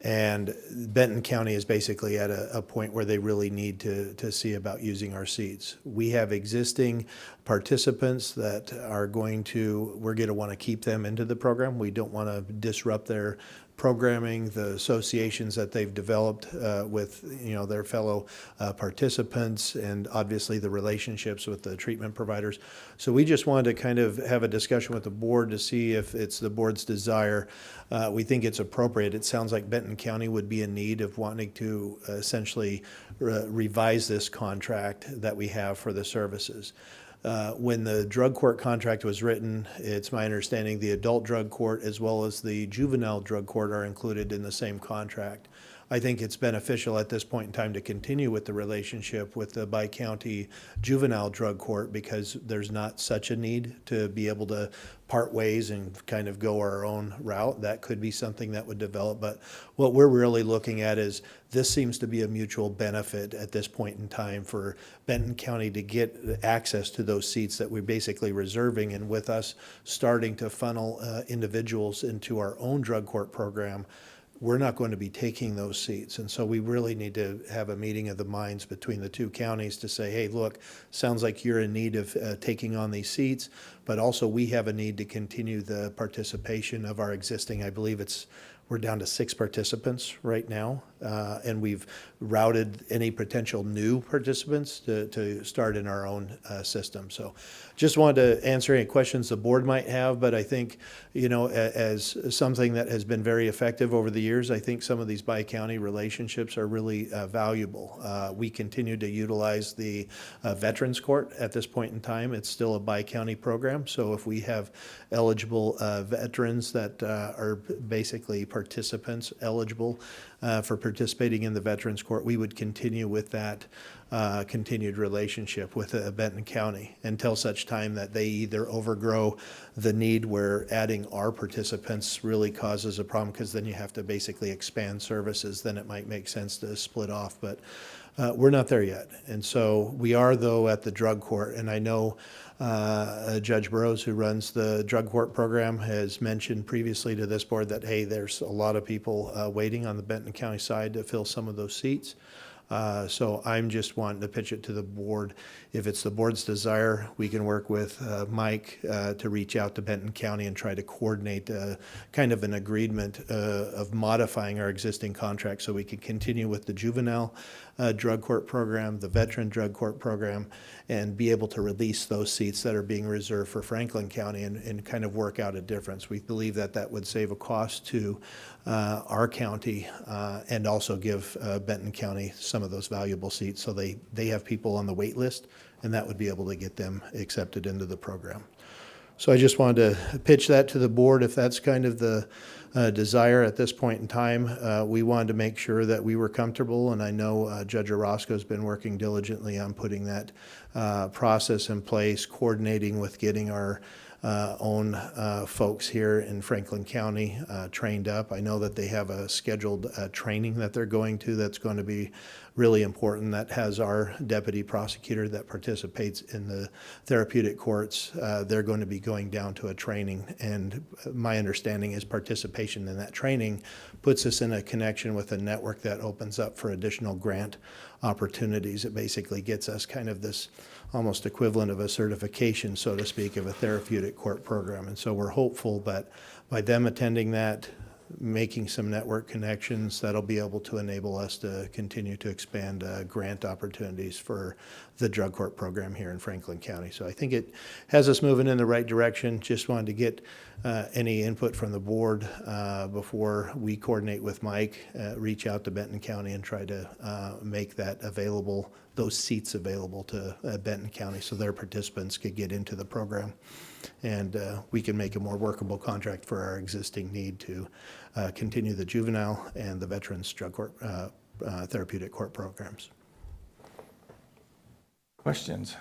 And Benton County is basically at a point where they really need to see about using our seats. We have existing participants that are we're going to want to keep them into the program. We don't want to disrupt their programming, the associations that they've developed with their fellow participants, and obviously the relationships with the treatment providers. So we just wanted to kind of have a discussion with the board to see if it's the board's desire. We think it's appropriate. It sounds like Benton County would be in need of wanting to essentially revise this contract that we have for the services. When the drug court contract was written, it's my understanding the adult drug court as well as the juvenile drug court are included in the same contract. I think it's beneficial at this point in time to continue with the relationship with the bi-county juvenile drug court because there's not such a need to be able to part ways and kind of go our own route. That could be something that would develop. But what we're really looking at is this seems to be a mutual benefit at this point in time for Benton County to get access to those seats that we're basically reserving, and with us starting to funnel individuals into our own drug court program, we're not going to be taking those seats. And so we really need to have a meeting of the minds between the two counties to say, hey, look, sounds like you're in need of taking on these seats, but also we have a need to continue the participation of our existing, I believe we're down to 6 participants right now, and we've routed any potential new participants to start in our own system. So just wanted to answer any questions the board might have, but I think, you know, as something that has been very effective over the years, I think some of these bi-county relationships are really valuable. We continue to utilize the Veterans Court at this point in time. It's still a bi-county program, so if we have eligible veterans that are basically participants eligible for participating in the Veterans Court, we would continue with that continued relationship with Benton County until such time that they either overgrow the need where adding our participants really causes a problem, because then you have to basically expand services. Then it might make sense to split off, but we're not there yet. And so we are, though, at the drug court, and I know Judge Burrows, who runs the drug court program, has mentioned previously to this board that, hey, there's a lot of people waiting on the Benton County side to fill some of those seats. So I'm just wanting to pitch it to the board. If it's the board's desire, we can work with Mike to reach out to Benton County and try to coordinate kind of an agreement of modifying our existing contract so we can continue with the juvenile drug court program, the veteran drug court program, and be able to release those seats that are being reserved for Franklin County and kind of work out a difference. We believe that that would save a cost to our county and also give Benton County some of those valuable seats, so they have people on the wait list, and that would be able to get them accepted into the program. So I just wanted to pitch that to the board. If that's kind of the desire at this point in time, we wanted to make sure that we were comfortable, and I know Judge Orozco's been working diligently on putting that process in place, coordinating with getting our own folks here in Franklin County trained up. I know that they have a scheduled training that they're going to that's going to be really important, that has our deputy prosecutor that participates in the therapeutic courts. They're going to be going down to a training, and my understanding is participation in that training puts us in a connection with a network that opens up for additional grant opportunities. It basically gets us kind of this almost equivalent of a certification, so to speak, of a therapeutic court program. And so we're hopeful that by them attending that, making some network connections, that'll be able to enable us to continue to expand grant opportunities for the drug court program here in Franklin County. So I think it has us moving in the right direction. Just wanted to get any input from the board before we coordinate with Mike, reach out to Benton County and try to make that available, those seats available to Benton County so their participants could get into the program. And we can make a more workable contract for our existing need to continue the juvenile and the veterans drug court therapeutic court programs. Questions?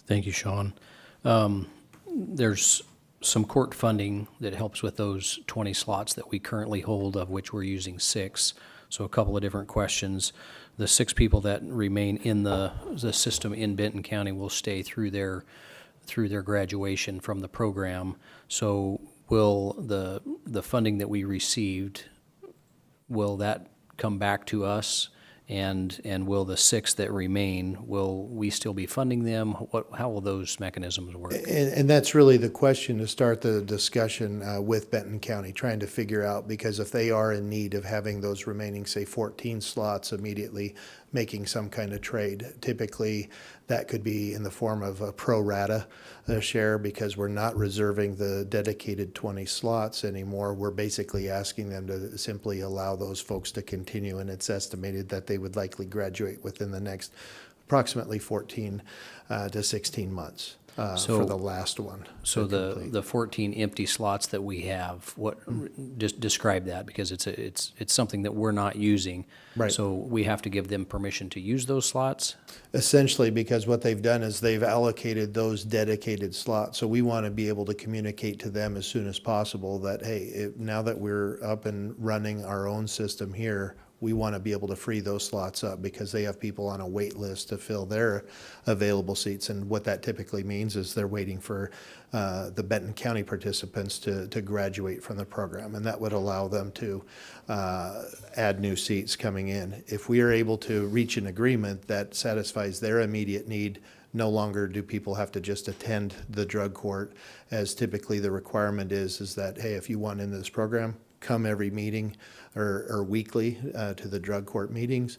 Thank you, Sean. There's some court funding that helps with those 20 slots that we currently hold, of which we're using 6. So a couple of different questions. The 6 people that remain in the system in Benton County will stay through their graduation from the program. So will the funding that we received, will that come back to us? And will the 6 that remain, will we still be funding them? How will those mechanisms work? And that's really the question to start the discussion with Benton County, trying to figure out, because if they are in need of having those remaining, say, 14 slots immediately, making some kind of trade, typically that could be in the form of a pro rata share, because we're not reserving the dedicated 20 slots anymore. We're basically asking them to simply allow those folks to continue, and it's estimated that they would likely graduate within the next approximately 14 to 16 months for the last one. So the 14 empty slots that we have, just describe that, because it's something that we're not using. Right. So we have to give them permission to use those slots? Essentially, because what they've done is they've allocated those dedicated slots. So we want to be able to communicate to them as soon as possible that, hey, now that we're up and running our own system here, we want to be able to free those slots up, because they have people on a wait list to fill their available seats. And what that typically means is they're waiting for the Benton County participants to graduate from the program, and that would allow them to add new seats coming in. If we are able to reach an agreement that satisfies their immediate need no longer do people have to just attend the drug court, as typically the requirement is that, hey, if you want into this program, come every meeting or weekly to the drug court meetings,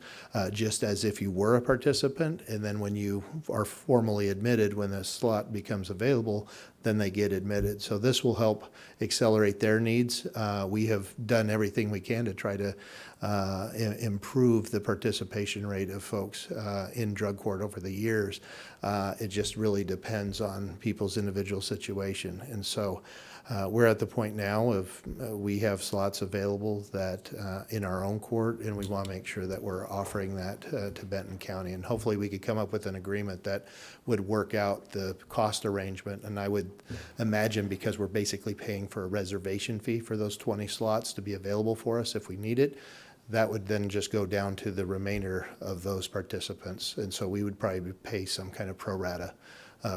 just as if you were a participant. And then when you are formally admitted, when the slot becomes available, then they get admitted. So this will help accelerate their needs. We have done everything we can to try to improve the participation rate of folks in drug court over the years. It just really depends on people's individual situation. And so we're at the point now of we have slots available that in our own court, and we want to make sure that we're offering that to Benton County. And hopefully we could come up with an agreement that would work out the cost arrangement. And I would imagine, because we're basically paying for a reservation fee for those 20 slots to be available for us if we need it, that would then just go down to the remainder of those participants. And so we would probably pay some kind of pro rata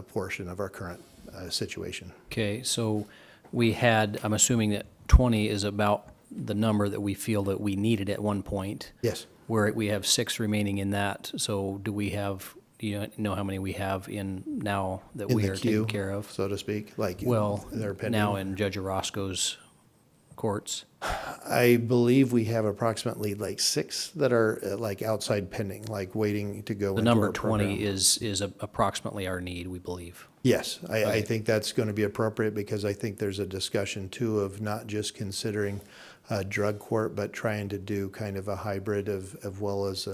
portion of our current situation. Okay, so we had, I'm assuming that 20 is about the number that we feel that we needed at one point. Yes. Where we have 6 remaining in that. So do we have, do you know how many we have in now that In we the are queue, taking care of? so to speak, like Well, they're pending. now in Judge Orozco's courts. I believe we have approximately like 6 that are like outside pending, like waiting to go The into number our 20 program. is approximately our need, we believe. Yes, I Okay. think that's going to be appropriate, because I think there's a discussion too of not just considering drug court, but trying to do kind of a hybrid of well as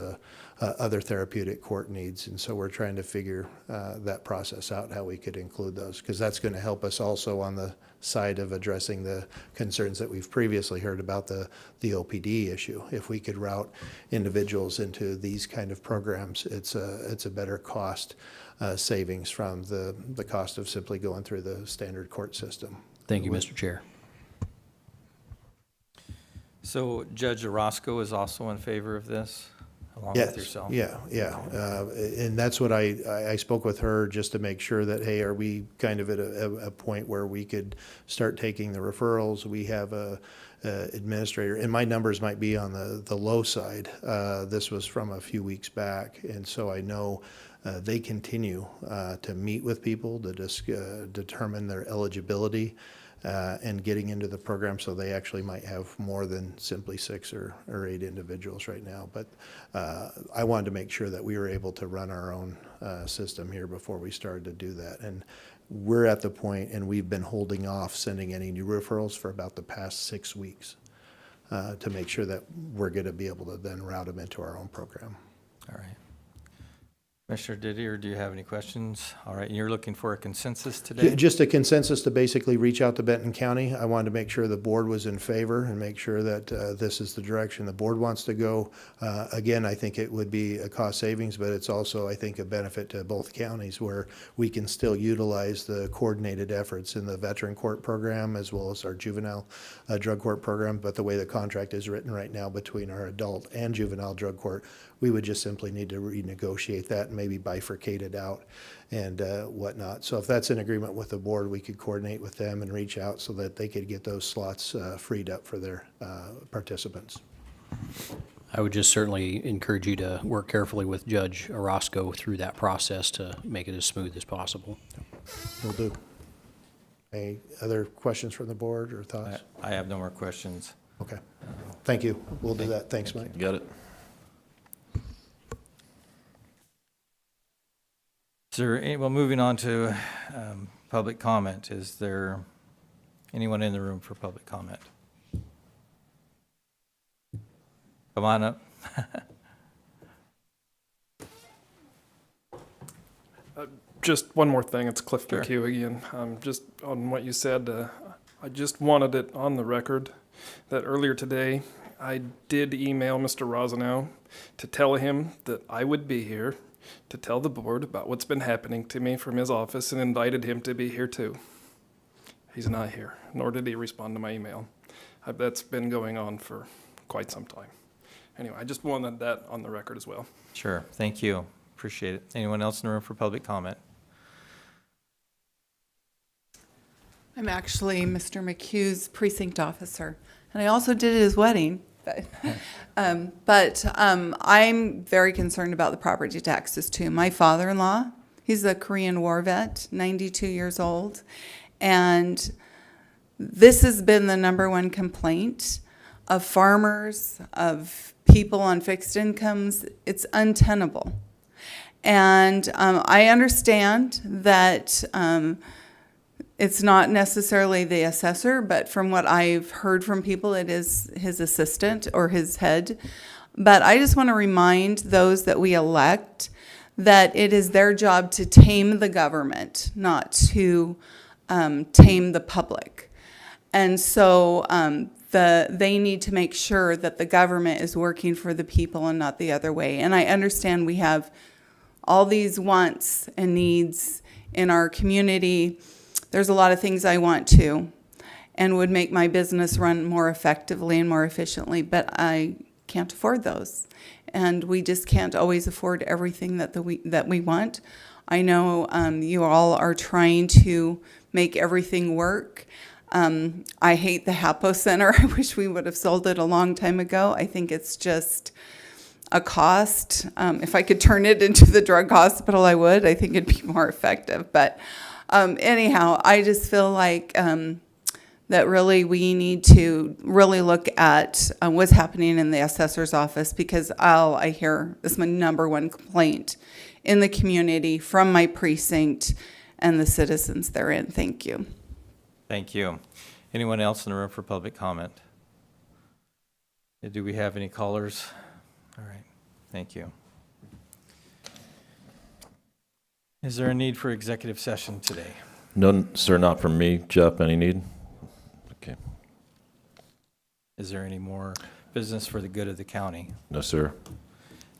other therapeutic court needs. And so we're trying to figure that process out, how we could include those, because that's going to help us also on the side of addressing the concerns that we've previously heard about the OPD issue. If we could route individuals into these kind of programs, it's a better cost savings from the cost of simply going through the standard court system. Thank you, Mr. Chair. So Judge Orozco is also in favor of this, along Yes, with yourself? yeah. And that's what I spoke with her just to make sure that, hey, are we kind of at a point where we could start taking the referrals? We have a administrator, and my numbers might be on the low side. This was from a few weeks back, and so I know they continue to meet with people to determine their eligibility and getting into the program, so they actually might have more than simply 6 or 8 individuals right now. But I wanted to make sure that we were able to run our own system here before we started to do that. And we're at the point, and we've been holding off sending any new referrals for about the past 6 weeks to make sure that we're going to be able to then route them into our own program. All right. Commissioner Didier, do you have any questions? All right, you're looking for a consensus today? Just a consensus to basically reach out to Benton County. I wanted to make sure the board was in favor and make sure that this is the direction the board wants to go. Again, I think it would be a cost savings, but it's also, I think, a benefit to both counties, where we can still utilize the coordinated efforts in the veteran court program as well as our juvenile drug court program. But the way the contract is written right now between our adult and juvenile drug court, we would just simply need to renegotiate that and maybe bifurcate it out and whatnot. So if that's in agreement with the board, we could coordinate with them and reach out so that they could get those slots freed up for their participants. I would just certainly encourage you to work carefully with Judge Orozco through that process to make it as smooth as possible. Will do. Any other questions from the board or thoughts? I have no more questions. Okay. Thank you. We'll do that. Thanks, Mike. You got it? Is there, well, moving on to public comment. Is there anyone in the room for public comment? Come on up. Just one more thing, it's Cliff Sure. McHugh again. Just on what you said, I just wanted it on the record that earlier today, I did email Mr. Rosanow to tell him that I would be here to tell the board about what's been happening to me from his office, and invited him to be here too. He's not here, nor did he respond to my email. That's been going on for quite some time. Anyway, I just wanted that on the record as well. Sure, thank you. Appreciate it. Anyone else in the room for public comment? I'm actually Mr. McHugh's precinct officer, and I also did at his wedding. But I'm very concerned about the property taxes too. My father-in-law He's a Korean War vet, 92 years old. And this has been the number one complaint of farmers, of people on fixed incomes. It's untenable. And I understand that it's not necessarily the assessor, but from what I've heard from people, it is his assistant or his head. But I just want to remind those that we elect that it is their job to tame the government, not to tame the public. And so they need to make sure that the government is working for the people and not the other way. And I understand we have all these wants and needs in our community. There's a lot of things I want to and would make my business run more effectively and more efficiently, but I can't afford those. And we just can't always afford everything that we want. I know you all are trying to make everything work. I hate the HAPO Center. I wish we would have sold it a long time ago. I think it's just a cost. If I could turn it into the drug hospital, I would. I think it'd be more effective. But anyhow, I just feel like that really we need to really look at what's happening in the assessor's office, because all I hear is my number one complaint in the community from my precinct and the citizens therein. Thank you. Thank you. Anyone else in the room for public comment? Do we have any callers? All right, thank you. Is there a need for executive session today? No, sir, not from me. Jeff, any need? Okay. Is there any more business for the good of the county? No, sir.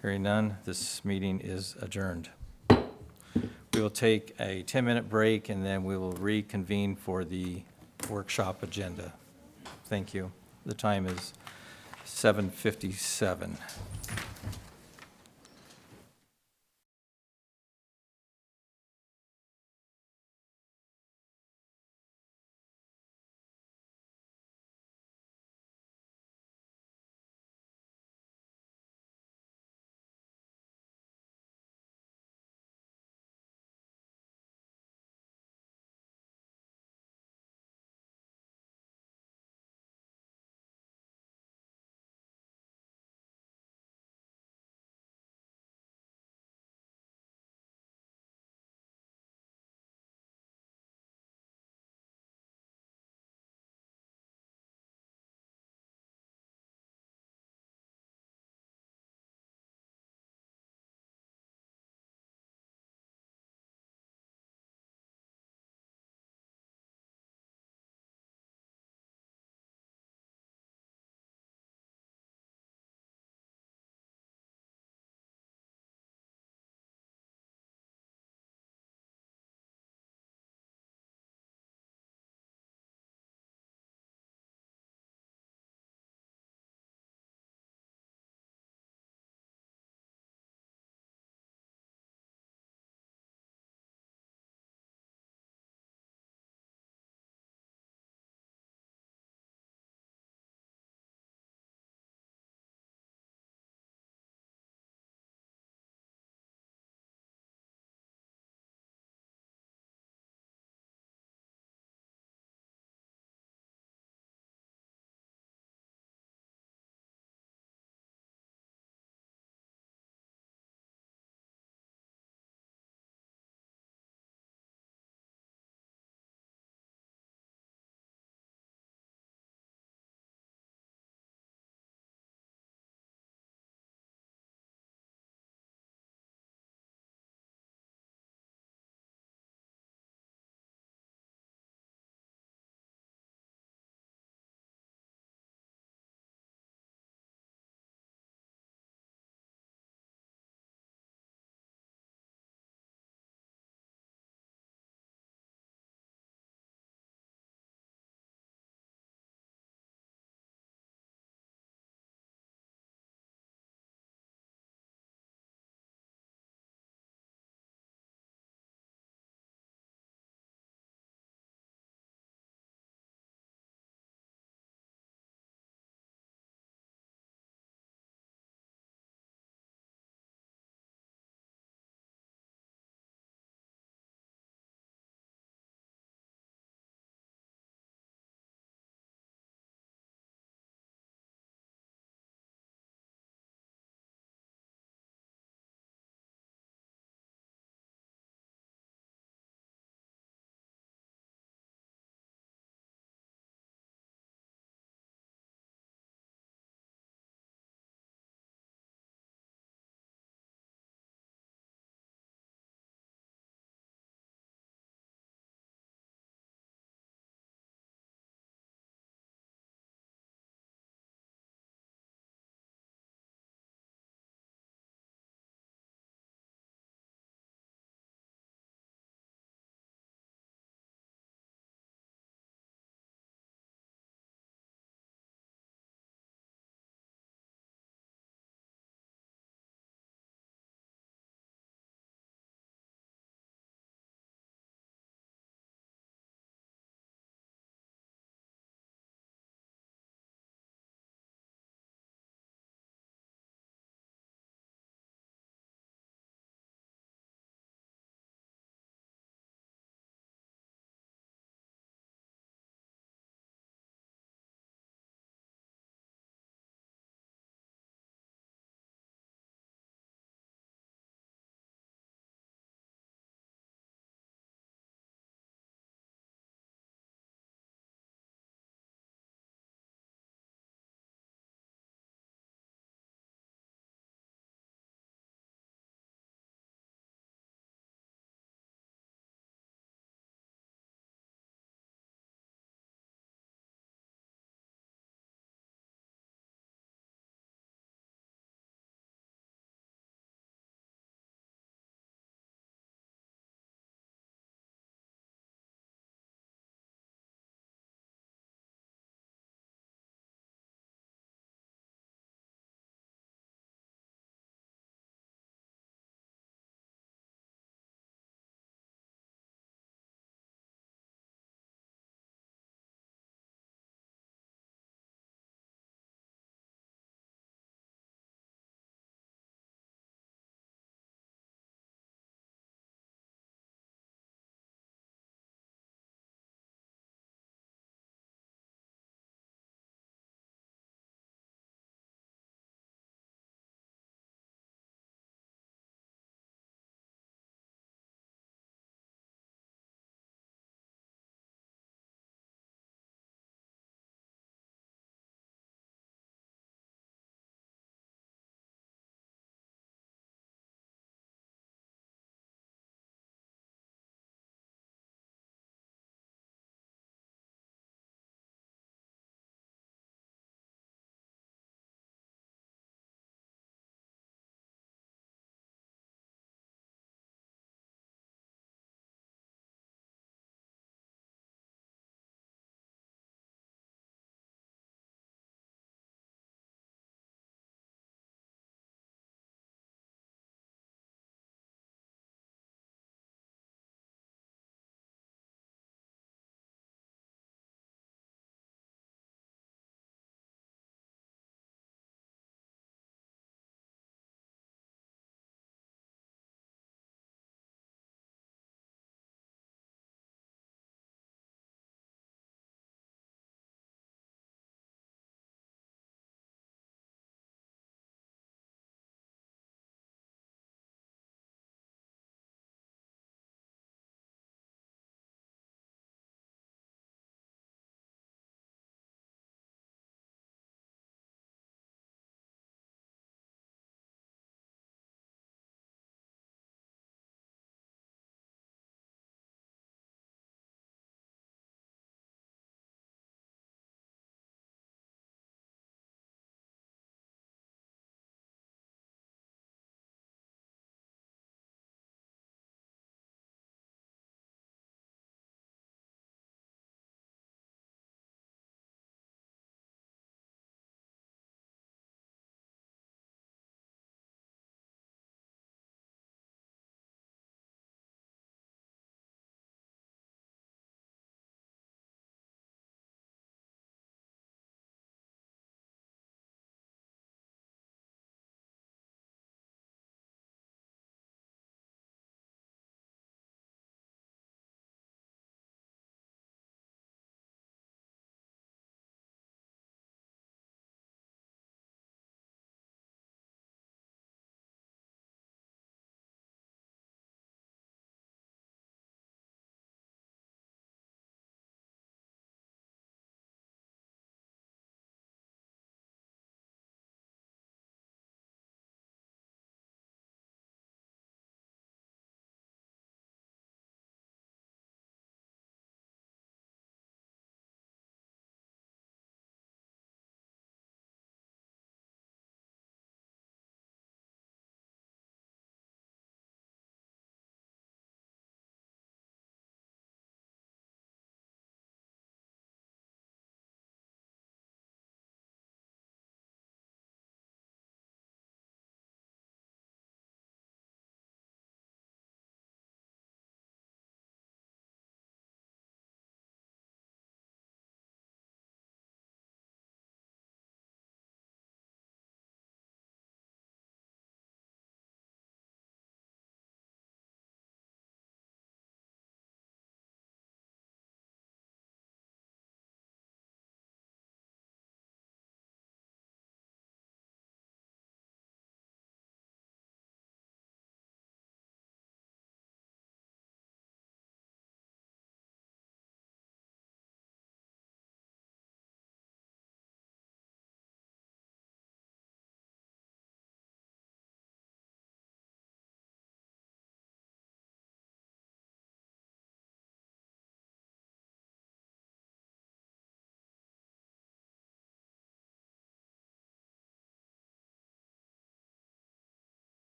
Hearing none, this meeting is adjourned. We will take a 10-minute break and then we will reconvene for the workshop agenda. Thank you. The time is 7:57.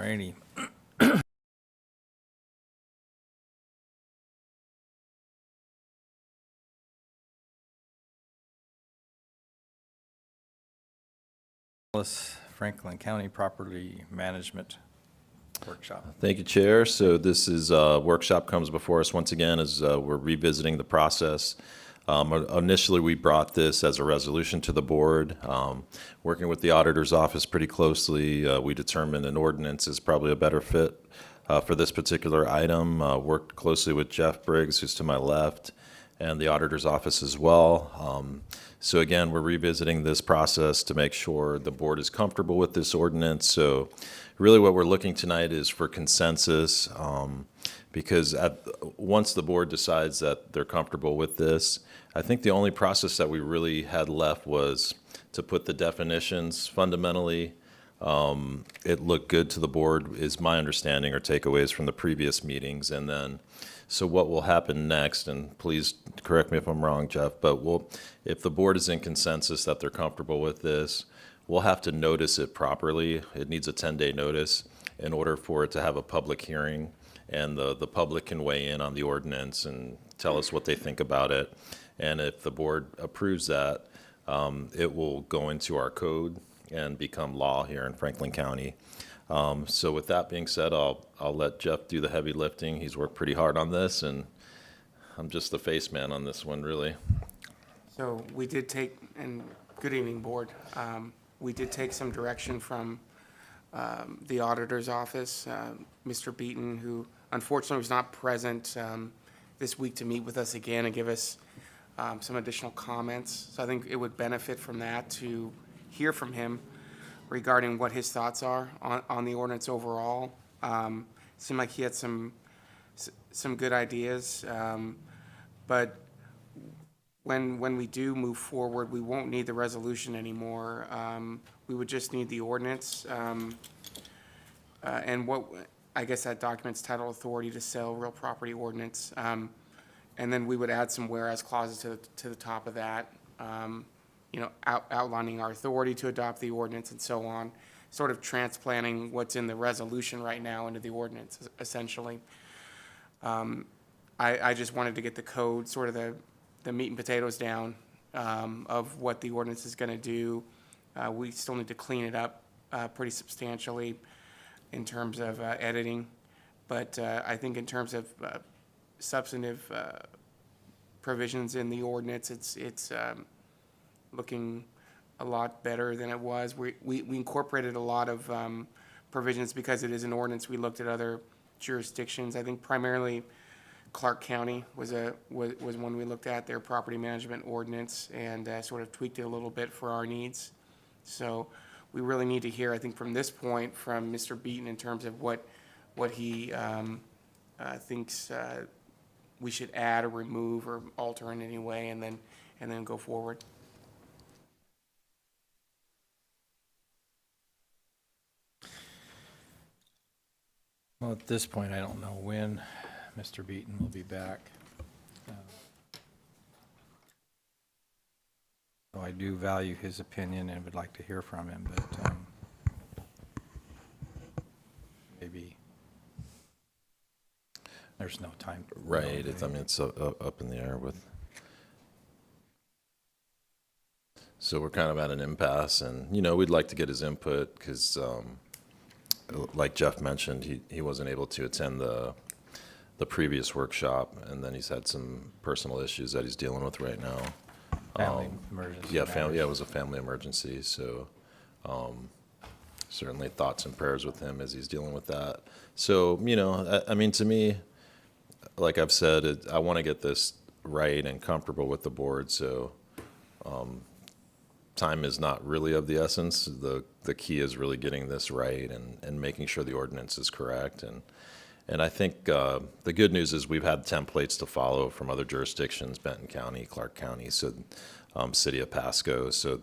righty. Franklin County Property Management Workshop. Thank you, Chair. So this is, workshop comes before us once again as we're revisiting the process. Initially, we brought this as a resolution to the board. Working with the auditor's office pretty closely, we determined an ordinance is probably a better fit for this particular item. Worked closely with Jeff Briggs, who's to my left, and the auditor's office as well. So again, we're revisiting this process to make sure the board is comfortable with this ordinance. So really what we're looking tonight is for consensus, because once the board decides that they're comfortable with this, I think the only process that we really had left was to put the definitions. Fundamentally, it looked good to the board, is my understanding or takeaways from the previous meetings. And then, so what will happen next, and please correct me if I'm wrong, Jeff, but if the board is in consensus that they're comfortable with this, we'll have to notice it properly. It needs a 10-day notice in order for it to have a public hearing, and the public can weigh in on the ordinance and tell us what they think about it. And if the board approves that, it will go into our code and become law here in Franklin County. So with that being said, I'll let Jeff do the heavy lifting. He's worked pretty hard on this, and I'm just the face man on this one, really. So we did take, and good evening, board. We did take some direction from the auditor's office, Mr. Beaton, who unfortunately was not present this week to meet with us again and give us some additional comments. So I think it would benefit from that to hear from him regarding what his thoughts are on the ordinance overall. Seemed like he had some good ideas, but when we do move forward, we won't need the resolution anymore. We would just need the ordinance, and what I guess that document's title: authority to sell real property ordinance, and then we would add some whereas clauses to the top of that. You know, outlining our authority to adopt the ordinance and so on, sort of transplanting what's in the resolution right now into the ordinance, essentially. I just wanted to get the code, sort of the meat and potatoes down of what the ordinance is going to do. We still need to clean it up pretty substantially in terms of editing, but I think in terms of substantive provisions in the ordinance, it's looking a lot better than it was. We incorporated a lot of provisions because it is an ordinance. We looked at other jurisdictions. I think primarily Clark County was one we looked at, their property management ordinance, and sort of tweaked it a little bit for our needs. So we really need to hear, I think, from this point from Mr. Beaton in terms of what he thinks we should add or remove or alter in any way, and then go forward. Well, at this point, I don't know when Mr. Beaton will be back. So I do value his opinion and would like to hear from him, but maybe there's no time. Right. I mean, it's up in the air with. So we're kind of at an impasse, and we'd like to get his input because, like Jeff mentioned, he wasn't able to attend the previous workshop, and then he's had some personal issues that he's dealing with right now. Family emergency. Yeah, it was a family emergency. So certainly thoughts and prayers with him as he's dealing with that. So I mean, to me, like I've said, I want to get this right and comfortable with the board. So time is not really of the essence. The key is really getting this right and making sure the ordinance is correct. And I think the good news is we've had templates to follow from other jurisdictions, Benton County, Clark County, so City of Pasco. So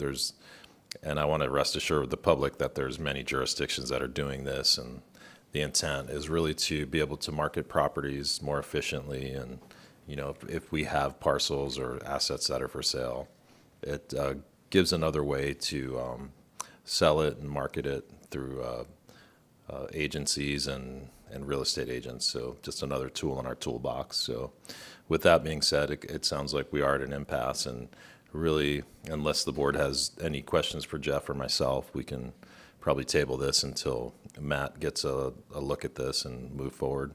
and I want to rest assured the public that there's many jurisdictions that are doing this, and the intent is really to be able to market properties more efficiently. And if we have parcels or assets that are for sale, it gives another way to sell it and market it through agencies and real estate agents. So just another tool in our toolbox. So with that being said, it sounds like we are at an impasse, and really, unless the board has any questions for Jeff or myself, we can probably table this until Matt gets a look at this and move forward.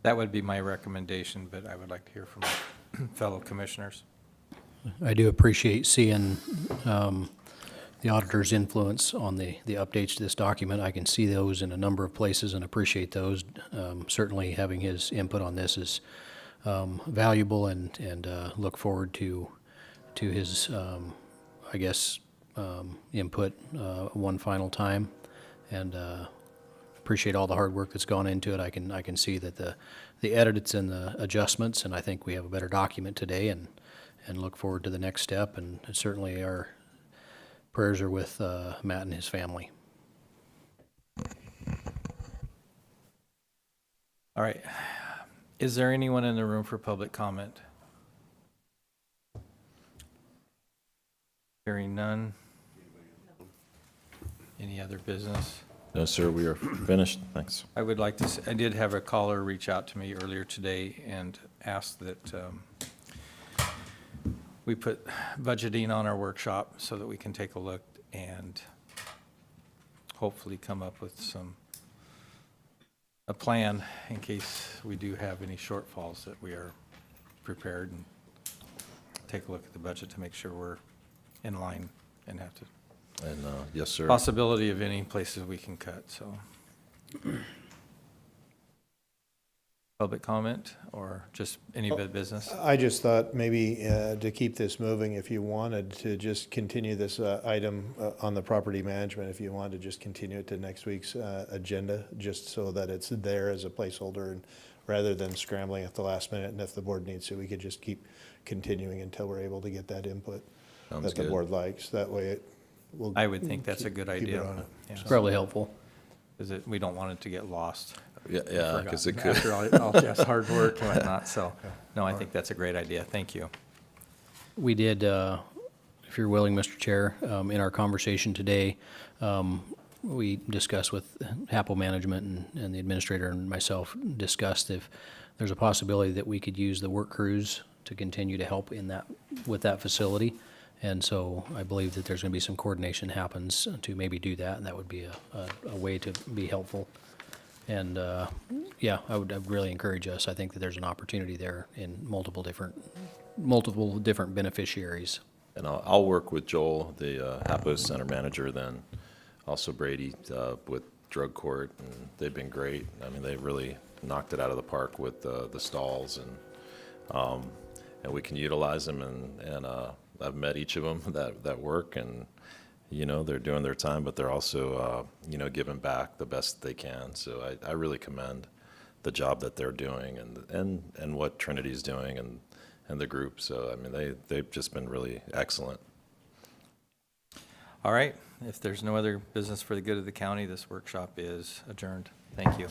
That would be my recommendation, but I would like to hear from my fellow commissioners. I do appreciate seeing the auditor's influence on the updates to this document. I can see those in a number of places and appreciate those. Certainly having his input on this is valuable, and look forward to his, I guess, input one final time. And appreciate all the hard work that's gone into it. I can see that the edits and the adjustments, and I think we have a better document today, and look forward to the next step. And certainly our prayers are with Matt and his family. All right. Is there anyone in the room for public comment? Hearing none. Any other business? No, sir, we are finished. Thanks. I would like to, I did have a caller reach out to me earlier today and asked that we put budgeting on our workshop so that we can take a look and hopefully come up with a plan in case we do have any shortfalls, that we are prepared, and take a look at the budget to make sure we're in line and have to. And yes, sir. Possibility of any places we can cut, so. Public comment or just any bit of business? I just thought maybe to keep this moving, if you wanted to just continue this item on the property management, if you wanted to just continue it to next week's agenda, just so that it's there as a placeholder, and rather than scrambling at the last minute, and if the board needs to, we could just keep continuing until we're able to get that input that the board likes. That way it will. I would think that's a good idea. It's probably helpful. Because we don't want it to get lost. Yeah, because it could. After all Jeff's hard work and whatnot, so, no, I think that's a great idea. Thank you. We did, if you're willing, Mr. Chair, in our conversation today, we discussed with HAPO management, and the administrator and myself discussed if there's a possibility that we could use the work crews to continue to help with that facility. And so I believe that there's going to be some coordination happens to maybe do that, and that would be a way to be helpful. And yeah, I would really encourage us. I think that there's an opportunity there in multiple different beneficiaries. And I'll work with Joel, the HAPO Center manager, then also Brady with drug court, and they've been great. I mean, they really knocked it out of the park with the stalls, and we can utilize them, and I've met each of them that work, and they're doing their time, but they're also giving back the best they can. So I really commend the job that they're doing, and what Trinity's doing, and the group. So I mean, they've just been really excellent. All right. If there's no other business for the good of the county, this workshop is adjourned. Thank you.